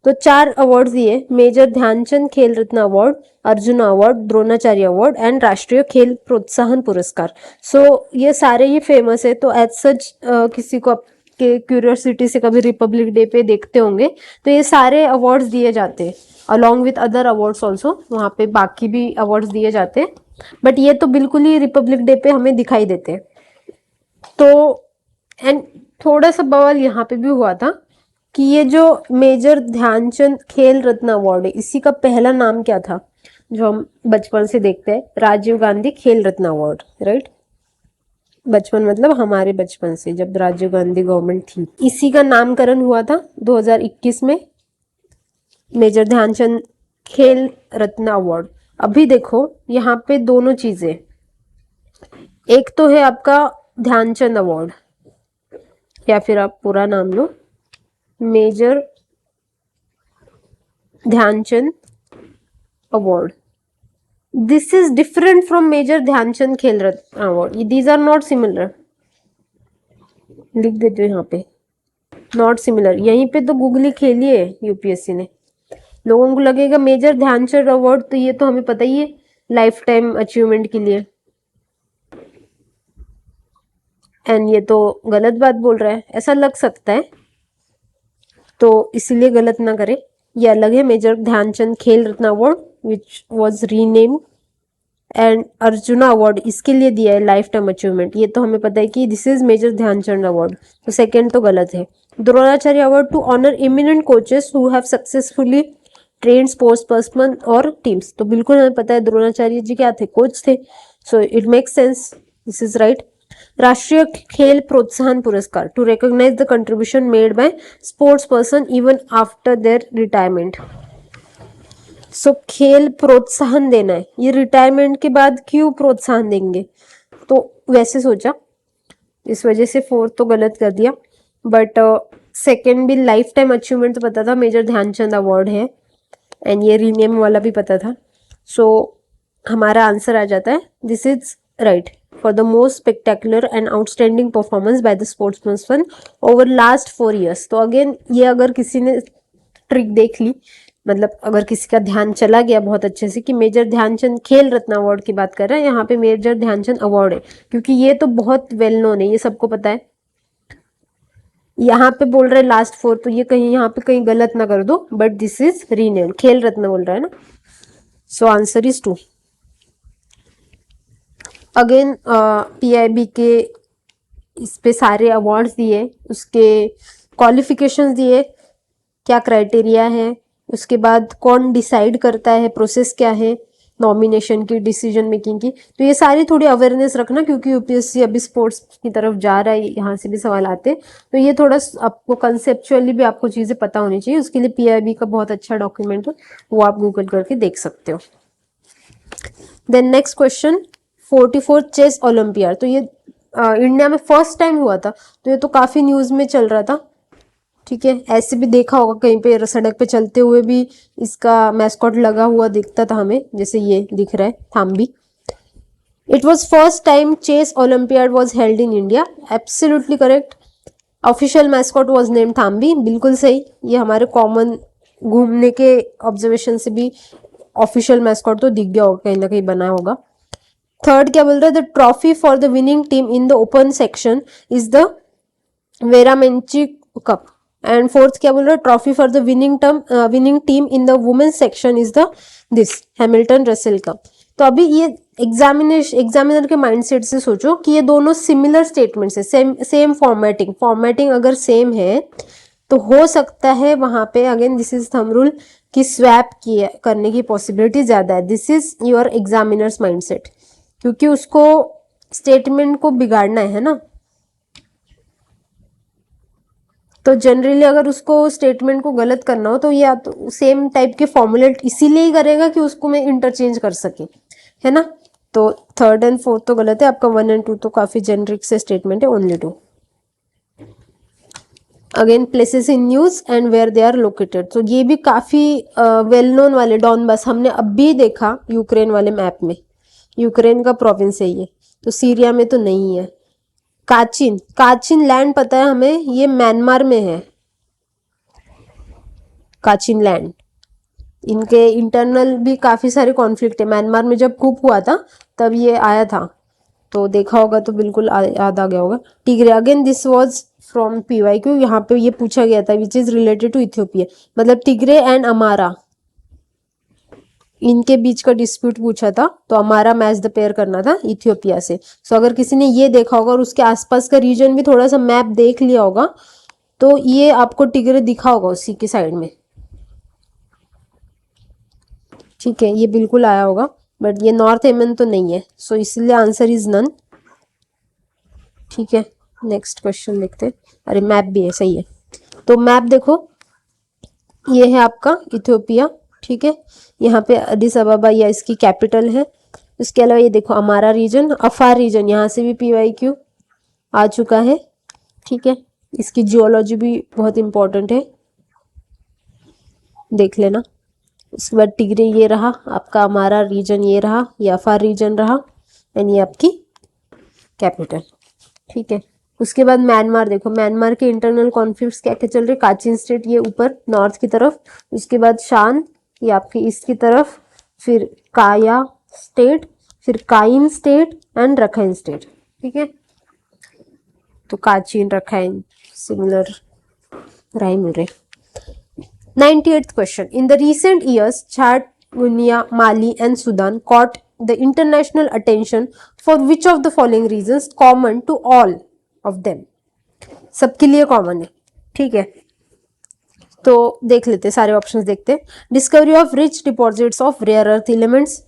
तो 4 अवार्ड्स दिए, major Dhyan Chand Khel Ratna award, Arjuna award, Dronacharya award and Rashtriya Khel Protsahan पुरस्कार। सो ये सारे ही फेमस है, तो एज सच किसी को के क्यूरियोसिटी से कभी रिपब्लिक डे पे देखते होंगे तो ये सारे अवार्ड्स दिए जाते हैं along with other awards also, वहाँ पे बाकी भी अवार्ड्स दिए जाते हैं, बट ये तो बिल्कुल ही रिपब्लिक डे पे हमें दिखाई देते हैं। तो एंड थोड़ा सा बवाल यहाँ पे भी हुआ था कि ये जो मेजर ध्यानचंद खेल रत्न अवार्ड है इसी का पहला नाम क्या था, जो हम बचपन से देखते हैं, राजीव गांधी खेल रत्न अवार्ड, राइट। बचपन मतलब हमारे बचपन से, जब राजीव गांधी गवर्नमेंट थी, इसी का नामकरण हुआ था 2021 में, मेजर ध्यानचंद खेल रत्न अवार्ड। अभी देखो यहाँ पे दोनों चीजें, एक तो है आपका ध्यानचंद अवार्ड, या फिर आप पूरा नाम लो major Dhyan Chand award. This is different from major Dhyan Chand Khel Ratna award, these are not similar, लिख देते हो यहाँ पे नॉट सिमिलर। यहीं पे तो गूगली खेली है यूपीएससी ने, लोगों को लगेगा मेजर ध्यानचंद अवार्ड तो ये तो हमें पता ही है लाइफ टाइम अचीवमेंट के लिए, एंड ये तो गलत बात बोल रहा है ऐसा लग सकता है, तो इसीलिए गलत ना करें। ये अलग है, major Dhyan Chand Khel Ratna award which was renamed, and Arjuna award इसके लिए दिया है लाइफ टाइम अचीवमेंट, ये तो हमें पता है कि this is major Dhyan Chand award, तो सेकंड तो गलत है। Dronacharya award to honour eminent coaches who have successfully train sports person और टीम्स, तो बिल्कुल हमें पता है द्रोणाचार्य जी क्या थे, कोच थे, so it makes sense, this is right. Rashtriya Khel Protsahan Puraskar to recognise the contribution made by sports person even after their retirement. So खेल प्रोत्साहन देना है, ये रिटायरमेंट के बाद क्यों प्रोत्साहन देंगे, तो वैसे सोचा, इस वजह से 4 तो गलत कर दिया, बट सेकेंड भी लाइफ टाइम अचीवमेंट तो पता था मेजर ध्यानचंद अवार्ड है, एंड ये रीनेम वाला भी पता था, सो हमारा आंसर आ जाता है this is right for the most spectacular and outstanding performance by the sportsman over last 4 years। तो अगेन ये अगर किसी ने ट्रिक देख ली, मतलब अगर किसी का ध्यान चला गया बहुत अच्छे से कि मेजर ध्यानचंद खेल रत्न अवार्ड की बात कर रहे हैं, यहाँ पे मेजर ध्यानचंद अवार्ड है क्योंकि ये तो बहुत वेल नोन है, ये सबको पता है। यहाँ पे बोल रहे लास्ट 4, तो ये कहीं यहाँ पे कहीं गलत ना कर दो, बट दिस इज रीनेम, खेल रत्न बोल रहा है ना, सो आंसर इज 2। अगेन पीआईबी के इस पे सारे अवार्ड्स दिए, उसके क्वालिफिकेशंस दिए, क्या क्राइटेरिया है, उसके बाद कौन डिसाइड करता है, प्रोसेस क्या है नॉमिनेशन की, डिसीजन मेकिंग की, तो ये सारी थोड़ी अवेयरनेस रखना क्योंकि यूपीएससी अभी स्पोर्ट्स की तरफ जा रहा है, यहाँ से भी सवाल आते हैं, तो ये थोड़ा आपको कंसेप्चुअली भी आपको चीजें पता होनी चाहिए, उसके लिए पीआईबी का बहुत अच्छा डॉक्यूमेंट है, वो आप गूगल करके देख सकते हो। Then next question, 44 chess Olympiad, तो ये इंडिया में फर्स्ट टाइम हुआ था, तो ये तो काफी न्यूज में चल रहा था, ठीक है, ऐसे भी देखा होगा कहीं पे सड़क पे चलते हुए भी इसका मैस्कॉट लगा हुआ दिखता था हमें, जैसे ये दिख रहा है Thambi. It was first time chess Olympiad was held in India, absolutely correct. Official mascot was name Thambi, बिल्कुल सही, ये हमारे कॉमन घूमने के ऑब्जर्वेशन से भी ऑफिशियल मैस्कॉट तो दिख गया होगा, कहीं ना कहीं बना होगा। थर्ड क्या बोल रहा है, the trophy for the winning team in the open section is the Vera Menchik cup. And fourth क्या बोल रहा है, trophy for the winning team in the women's section is the this Hamilton Russell cup. तो अभी ये एग्जामिनर के माइंडसेट से सोचो कि ये दोनों सिमिलर स्टेटमेंट्स है, सेम फॉर्मेटिंग अगर सेम है तो हो सकता है वहां पे, again this is thumb rule, कि स्वैप करने की पॉसिबिलिटी ज्यादा है। This is your examiners mindset, क्योंकि उसको स्टेटमेंट को बिगाड़ना है ना। तो जनरली अगर उसको स्टेटमेंट को गलत करना हो तो या तो सेम टाइप के फॉर्मुलेट इसीलिए ही करेगा कि उसको मैं इंटरचेंज कर सके, है ना। तो थर्ड एंड फोर्थ तो गलत है आपका, 1 और 2 तो काफी जेनरिक से स्टेटमेंट है, only 2। Again places in news and where they are located, तो ये भी काफी वेल नोन वाले डॉनबास हमने अभी देखा यूक्रेन वाले मैप में, यूक्रेन का प्रोविंस है ये, तो सीरिया में तो नहीं है। काचिन लैंड पता है हमें, ये म्यांमार में है काचिन लैंड। इनके इंटरनल भी काफी सारे कॉन्फ्लिक्ट है, म्यांमार में जब कूप हुआ था तब ये आया था, तो देखा होगा तो बिल्कुल याद आ गया होगा। Tigray, again this was from PYQ, यहाँ पे ये पूछा गया था which is related to Ethiopia, मतलब टिग्रे एंड अमारा इनके बीच का डिस्प्यूट पूछा था, तो हमारा मैच द पेयर करना था इथियोपिया से। सो अगर किसी ने ये देखा होगा और उसके आसपास का रीजन भी थोड़ा सा मैप देख लिया होगा तो ये आपको टिग्रे दिखा होगा उसी की साइड में, ठीक है, ये बिल्कुल आया होगा, बट ये नॉर्थ येमन तो नहीं है, सो इसलिए आंसर इज नन, ठीक है। नेक्स्ट क्वेश्चन देखते हैं, अरे मैप भी है, सही है। तो मैप देखो, ये है आपका इथियोपिया, ठीक है, यहाँ पे अडिस अबाबा या इसकी कैपिटल है। इसके अलावा ये देखो हमारा रीजन, अफार रीजन, यहाँ से भी PYQ आ चुका है, ठीक है। इसकी जियोलॉजी भी बहुत इंपॉर्टेंट है, देख लेना। उसके बाद टिग्रे ये रहा आपका, हमारा रीजन ये रहा, ये अफार रीजन रहा, एंड ये आपकी कैपिटल, ठीक है। उसके बाद म्यांमार देखो, म्यांमार के इंटरनल कॉन्फ्लिक्ट्स क्या क्या चल रहे, काचिन स्टेट ये ऊपर नॉर्थ की तरफ, उसके बाद शान ये आपकी ईस्ट की तरफ, फिर काया स्टेट, फिर Kayin state and Rakhine state, ठीक है। तो काचिन रखाइन सिमिलर राइम मिल रहे। 98th question. In the recent years, Chad, Guinea, Mali and Sudan caught the international attention for which of the following reasons common to all of them? सबके लिए कॉमन है, ठीक है। तो देख लेते, सारे ऑप्शंस देखते। Discovery of rich deposits of rare earth elements,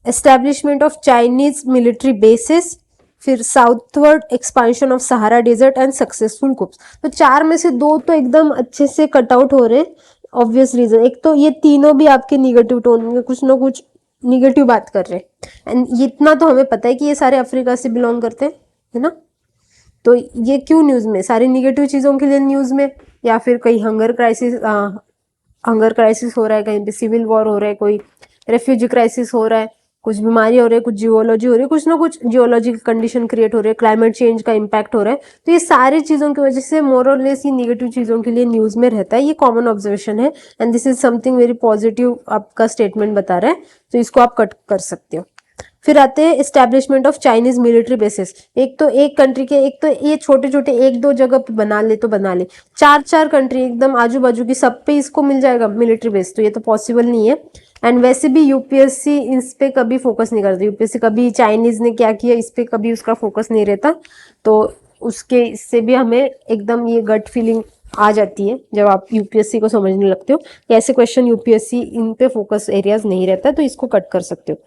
establishment of Chinese military bases, फिर southward expansion of Sahara desert and successful coups. तो चार में से दो तो एकदम अच्छे से कट आउट हो रहे, ऑब्वियस रीजन। एक तो ये तीनों भी आपके निगेटिव टोन में कुछ ना कुछ निगेटिव बात कर रहे हैं, एंड इतना तो हमें पता है कि ये सारे अफ्रीका से बिलोंग करते हैं, है ना। तो ये क्यों न्यूज में, सारी निगेटिव चीजों के लिए न्यूज में, या फिर कहीं हंगर क्राइसिस हो रहा है, कहीं पे सिविल वॉर हो रहा है, कोई रेफ्यूजी क्राइसिस हो रहा है, कुछ बीमारी हो रही है, कुछ जियोलॉजी हो रही है, कुछ ना कुछ जियोलॉजिकल कंडीशन क्रिएट हो रही है, क्लाइमेट चेंज का इम्पैक्ट हो रहा है। तो ये सारी चीजों की वजह से मोर और लेस ये निगेटिव चीजों के लिए न्यूज में रहता है, ये कॉमन ऑब्जर्वेशन है, and this is something very positive आपका स्टेटमेंट बता रहा है, तो इसको आप कट कर सकते हो। फिर आते हैं establishment of Chinese military basis. एक तो एक कंट्री के, एक तो ये छोटे छोटे एक दो जगह पे बना ले तो बना ले, चार कंट्री एकदम आजू बाजू की सब पे इसको मिल जाएगा मिलिट्री बेस, तो ये तो पॉसिबल नहीं है। एंड वैसे भी यूपीएससी इस पे कभी फोकस नहीं करती, यूपीएससी कभी चाइनीज ने क्या किया इस पे कभी उसका फोकस नहीं रहता, तो उसके इससे भी हमें एकदम ये गट फीलिंग आ जाती है जब आप यूपीएससी को समझने लगते हो कि ऐसे क्वेश्चन यूपीएससी इन पे फोकस एरियाज नहीं रहता, तो इसको कट कर सकते हो।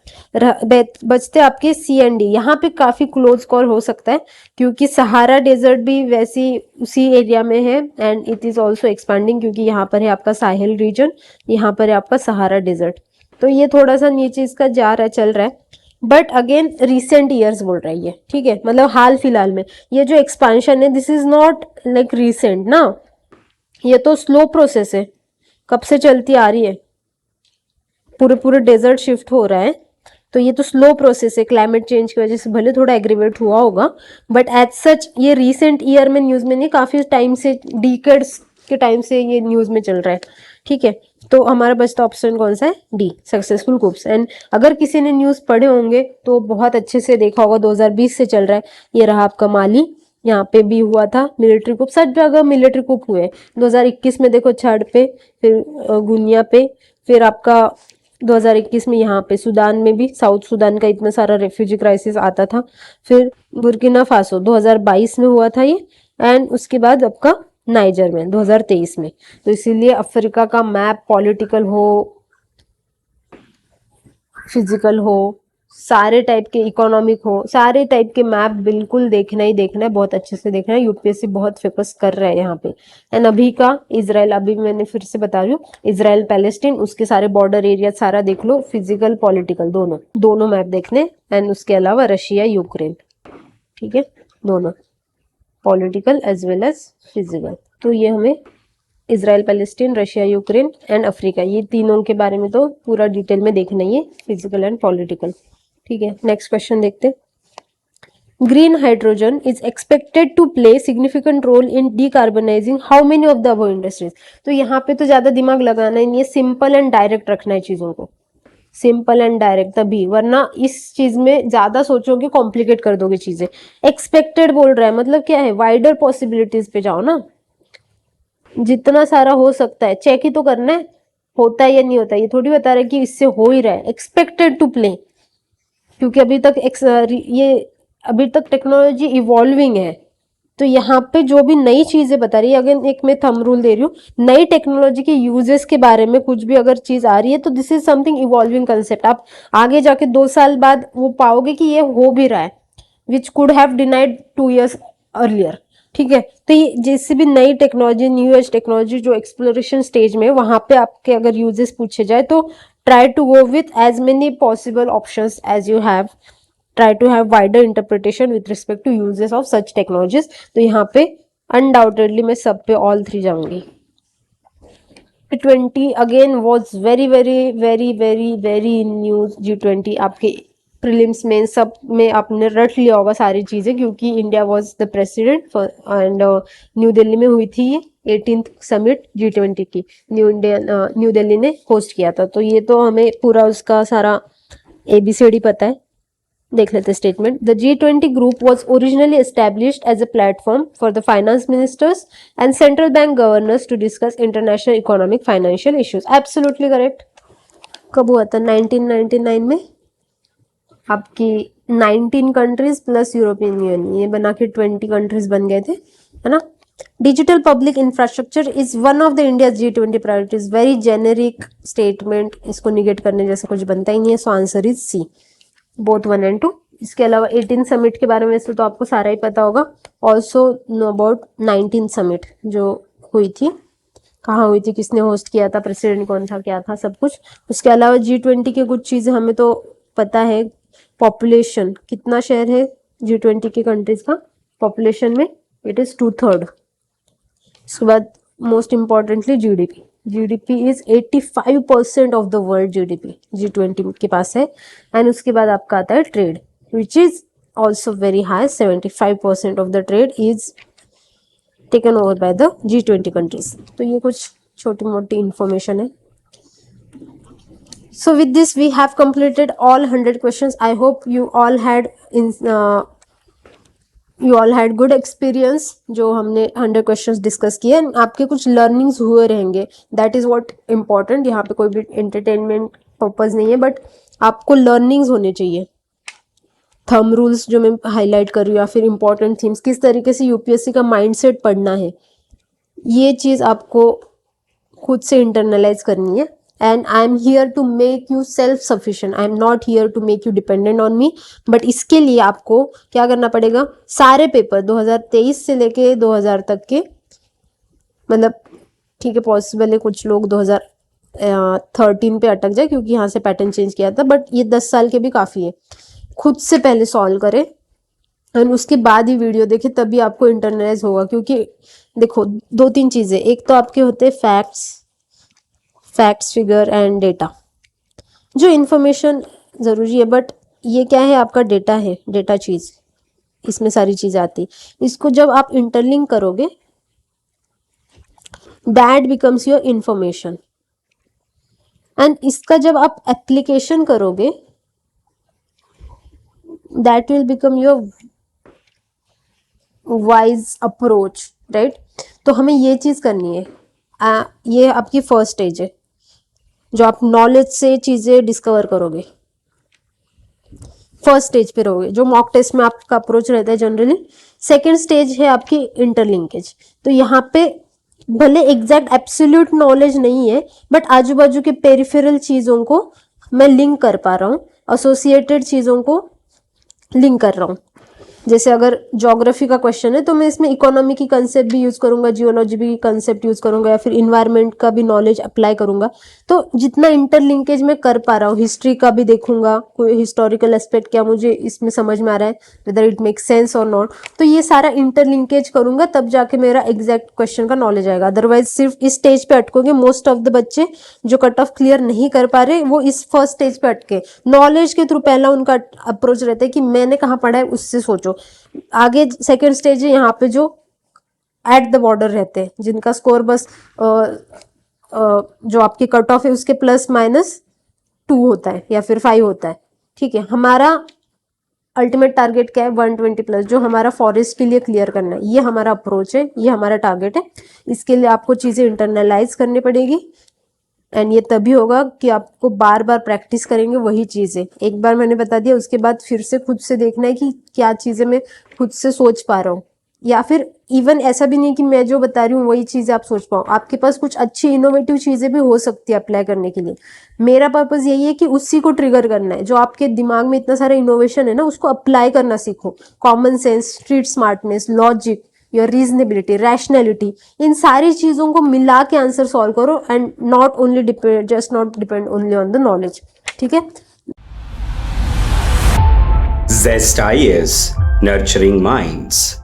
बचते आपके C&D, यहाँ पे काफी क्लोज कॉल हो सकता है क्योंकि सहारा डेजर्ट भी वैसी उसी एरिया में है, and it is also expanding, क्योंकि यहाँ पर है आपका साहिल रीजन, यहाँ पर है आपका सहारा डेजर्ट, तो ये थोड़ा सा नीचे इसका जा रहा है, चल रहा है, बट अगेन रिसेंट ईयर्स बोल रही है, ठीक है, मतलब हाल फिलहाल में ये जो एक्सपांशन है this is not like recent ना, ये तो स्लो प्रोसेस है, कब से चलती आ रही है, पूरे डेजर्ट शिफ्ट हो रहा है, तो ये तो स्लो प्रोसेस है, क्लाइमेट चेंज की वजह से भले थोड़ा एग्रीवेट हुआ होगा, बट एज सच ये रीसेंट ईयर में न्यूज में नहीं, काफी टाइम से, डिकेड्स के टाइम से ये न्यूज में चल रहा है, ठीक है। तो हमारा बचता ऑप्शन कौन सा है, डी, सक्सेसफुल कुप्स। एंड अगर किसी ने न्यूज़ पढ़े होंगे तो बहुत अच्छे से देखा होगा, 2020 से चल रहा है, ये रहा आपका माली, यहाँ पे भी हुआ था मिलिट्री कुप, सब जगह मिलिट्री कुप हुए। 2021 में देखो छड़ पे, फिर गुनिया पे, फिर आपका 2021 में यहाँ पे सुदान में भी, साउथ सुदान का इतना सारा रेफ्यूजी क्राइसिस आता था, फिर बुर्किना फासो 2022 में हुआ था ये, एंड उसके बाद आपका नाइजर में 2023 में। तो इसीलिए अफ्रीका का मैप पॉलिटिकल हो, फिजिकल हो, सारे टाइप के इकोनॉमिक हो, सारे टाइप के मैप बिल्कुल देखना ही देखना है, बहुत अच्छे से देखना है। यूपीएससी बहुत फोकस कर रहा है यहाँ पे। एंड अभी का इजराइल, अभी मैंने फिर से बता रही हूँ, इजराइल पैलेस्टीन, उसके सारे बॉर्डर एरिया सारा देख लो, फिजिकल पॉलिटिकल दोनों दोनों मैप देखने। एंड उसके अलावा रशिया यूक्रेन, ठीक है, दोनों political as well as physical. तो ये हमें Israel Palestine, Russia Ukraine and Africa, ये तीनों के बारे में तो पूरा डिटेल में देखना ही है, फिजिकल एंड पॉलिटिकल, ठीक है। नेक्स्ट क्वेश्चन देखते हैं। Green hydrogen is expected to play significant role in decarbonising how many of the above industries. तो यहाँ पे तो ज्यादा दिमाग लगाना ही नहीं है, सिंपल एंड डायरेक्ट रखना है चीजों को, सिंपल एंड डायरेक्ट, तभी, वरना इस चीज में ज्यादा सोचोगे कॉम्प्लिकेट कर दोगे चीजें। एक्सपेक्टेड बोल रहा है मतलब क्या है, वाइडर पॉसिबिलिटीज पे जाओ ना, जितना सारा हो सकता है चेक ही तो करना है, होता है या नहीं होता, ये थोड़ी बता रहा है कि इससे हो ही रहा है। एक्सपेक्टेड टू प्ले, क्योंकि अभी तक टेक्नोलॉजी इवॉल्विंग है, तो यहाँ पे जो भी नई चीजें बता रही है, अगर एक मैं थंब रूल दे रही हूँ, नई टेक्नोलॉजी के यूजेस के बारे में कुछ भी अगर चीज आ रही है तो this is something evolving concept. आप आगे जाके 2 साल बाद वो पाओगे कि ये हो भी रहा है, which could have denied 2 years earlier, ठीक है। तो ये जैसे भी नई टेक्नोलॉजी, न्यू एज टेक्नोलॉजी जो एक्सप्लोरेशन स्टेज में, वहां पे आपके अगर यूजेस पूछे जाए तो try to go with as many possible options as you have, try to have wider interpretation with respect to uses of such technologies। तो यहाँ पे undoubtedly मैं सब पे all 3 जाऊंगी। G20 again was very very very very very in news। G20 आपके प्रीलिम्स में सब में आपने रट लिया होगा सारी चीजें, क्योंकि India was the president and new Delhi में हुई थी ये 18th समिट G20 की, न्यू दिल्ली ने होस्ट किया था। तो ये तो हमें पूरा उसका सारा ABCD पता है। देख लेते statement. The G20 group was originally established as a platform for the finance ministers and central bank governors to discuss international economic financial issues. Absolutely correct. कब हुआ था? 1999 में। आपकी 19 कंट्रीज प्लस यूरोपियन यूनियन, ये बना के 20 कंट्रीज बन गए थे, है ना। Digital public infrastructure is one of the India G20 priorities. Very generic statement, इसको निगेट करने जैसा कुछ बनता ही नहीं है। So answer is C, both 1 and 2। इसके अलावा 18 समिट के बारे में से तो आपको सारा ही पता होगा। ऑल्सो नो अबाउट 19 समिट जो हुई थी, कहाँ हुई थी, किसने होस्ट किया था, प्रेसिडेंट कौन था, क्या था, सब कुछ। उसके अलावा G20 के कुछ चीजें हमें तो पता है। पॉपुलेशन कितना शेयर है G20 की कंट्रीज का पॉपुलेशन में, इट इज 2/3। उसके बाद most importantly GDP is 85% of the world GDP G20 के पास है। एंड उसके बाद आपका आता है trade, which is also very high, 75% of the trade is taken over by the G20 countries. तो ये कुछ छोटी मोटी इंफॉर्मेशन है। So with this we have completed all 100 questions। I hope you all had good experience। जो हमने 100 questions डिस्कस किए, आपके कुछ लर्निंग्स हुए रहेंगे, दैट इज व्हाट इम्पोर्टेंट। यहाँ पे कोई भी एंटरटेनमेंट पर्पज नहीं है, बट आपको लर्निंग्स होने चाहिए। थंब रूल्स जो मैं हाईलाइट कर रही हूँ, या फिर इंपॉर्टेंट थीम्स, किस तरीके से यूपीएससी का माइंडसेट पढ़ना है, ये चीज आपको खुद से इंटरनलाइज करनी है। And I am here to make you self sufficient, I am not here to make you dependent on me. But इसके लिए आपको क्या करना पड़ेगा, सारे पेपर 2023 से लेके 2000 तक के, मतलब ठीक है पॉसिबल है कुछ लोग 2013 पे अटक जाए क्योंकि यहाँ से पैटर्न चेंज किया था, बट ये 10 साल के भी काफी है। खुद से पहले सॉल्व करें और उसके बाद ही वीडियो देखें, तभी आपको इंटरनलाइज होगा। क्योंकि देखो 2-3 चीजें, एक तो आपके होते हैं फैक्ट्स, फिगर एंड डेटा। जो इन्फॉर्मेशन जरूरी है, बट ये क्या है, आपका डेटा है, डेटा चीज, इसमें सारी चीजें आती। इसको जब आप इंटरलिंक करोगे, that becomes your information. And इसका जब आप एप्लीकेशन करोगे that will become your wise approach, right. तो हमें ये चीज करनी है। ये आपकी फर्स्ट स्टेज है जो आप नॉलेज से चीजें डिस्कवर करोगे, फर्स्ट स्टेज पे रहोगे, जो मॉक टेस्ट में आपका अप्रोच रहता है जनरली। सेकेंड स्टेज है आपकी इंटरलिंकेज। तो यहाँ पे भले एग्जैक्ट एब्सोल्यूट नॉलेज नहीं है, बट आजू बाजू के पेरिफेरल चीजों को मैं लिंक कर पा रहा हूँ, एसोसिएटेड चीजों को लिंक कर रहा हूँ। जैसे अगर ज्योग्राफी का क्वेश्चन है तो मैं इसमें इकोनॉमी की कंसेप्ट भी यूज करूंगा, जियोलॉजी भी कंसेप्ट यूज करूंगा, या फिर इन्वायरमेंट का भी नॉलेज अप्लाई करूंगा। तो जितना इंटरलिंकेज मैं कर पा रहा हूँ, हिस्ट्री का भी देखूंगा, कोई हिस्टोरिकल एस्पेक्ट क्या मुझे इसमें समझ में आ रहा है, वेदर इट मेक सेंस और नॉट, तो ये सारा इंटरलिंकेज करूंगा, तब जाके मेरा एग्जैक्ट क्वेश्चन का नॉलेज आएगा। अदरवाइज सिर्फ इस स्टेज पे अटकोगे। मोस्ट ऑफ द बच्चे जो कट ऑफ क्लियर नहीं कर पा रहे वो इस फर्स्ट स्टेज पे अटके। नॉलेज के थ्रू पहला उनका अप्रोच रहता है कि मैंने कहाँ पढ़ा है उससे सोचो। आगे सेकेंड स्टेज है यहाँ पे जो एट द बॉर्डर रहते हैं, जिनका स्कोर बस जो आपकी कट ऑफ है उसके +-2 होता है या फिर 5 होता है। ठीक है, हमारा अल्टीमेट टारगेट क्या है? 120+, जो हमारा फॉरेस्ट के लिए क्लियर करना है। ये हमारा अप्रोच है, ये हमारा टारगेट है। इसके लिए आपको चीजें इंटरनलाइज करनी पड़ेगी, एंड ये तभी होगा कि आपको बार बार प्रैक्टिस करेंगे वही चीजें। एक बार मैंने बता दिया, उसके बाद फिर से खुद से देखना है कि क्या चीजें मैं खुद से सोच पा रहा हूँ, या फिर इवन ऐसा भी नहीं कि मैं जो बता रही हूँ वही चीजें आप सोच पाओ। आपके पास कुछ अच्छी इनोवेटिव चीजें भी हो सकती है अप्लाई करने के लिए। मेरा पर्पज यही है कि उसी को ट्रिगर करना है। जो आपके दिमाग में इतना सारा इनोवेशन है ना, उसको अप्लाई करना सीखो। Common sense, street smartness, logic, your reasonability, rationality, इन सारी चीजों को मिला के आंसर सॉल्व करो, and not only just not depend only on the knowledge. ठीक है। Zest IAS, nurturing minds.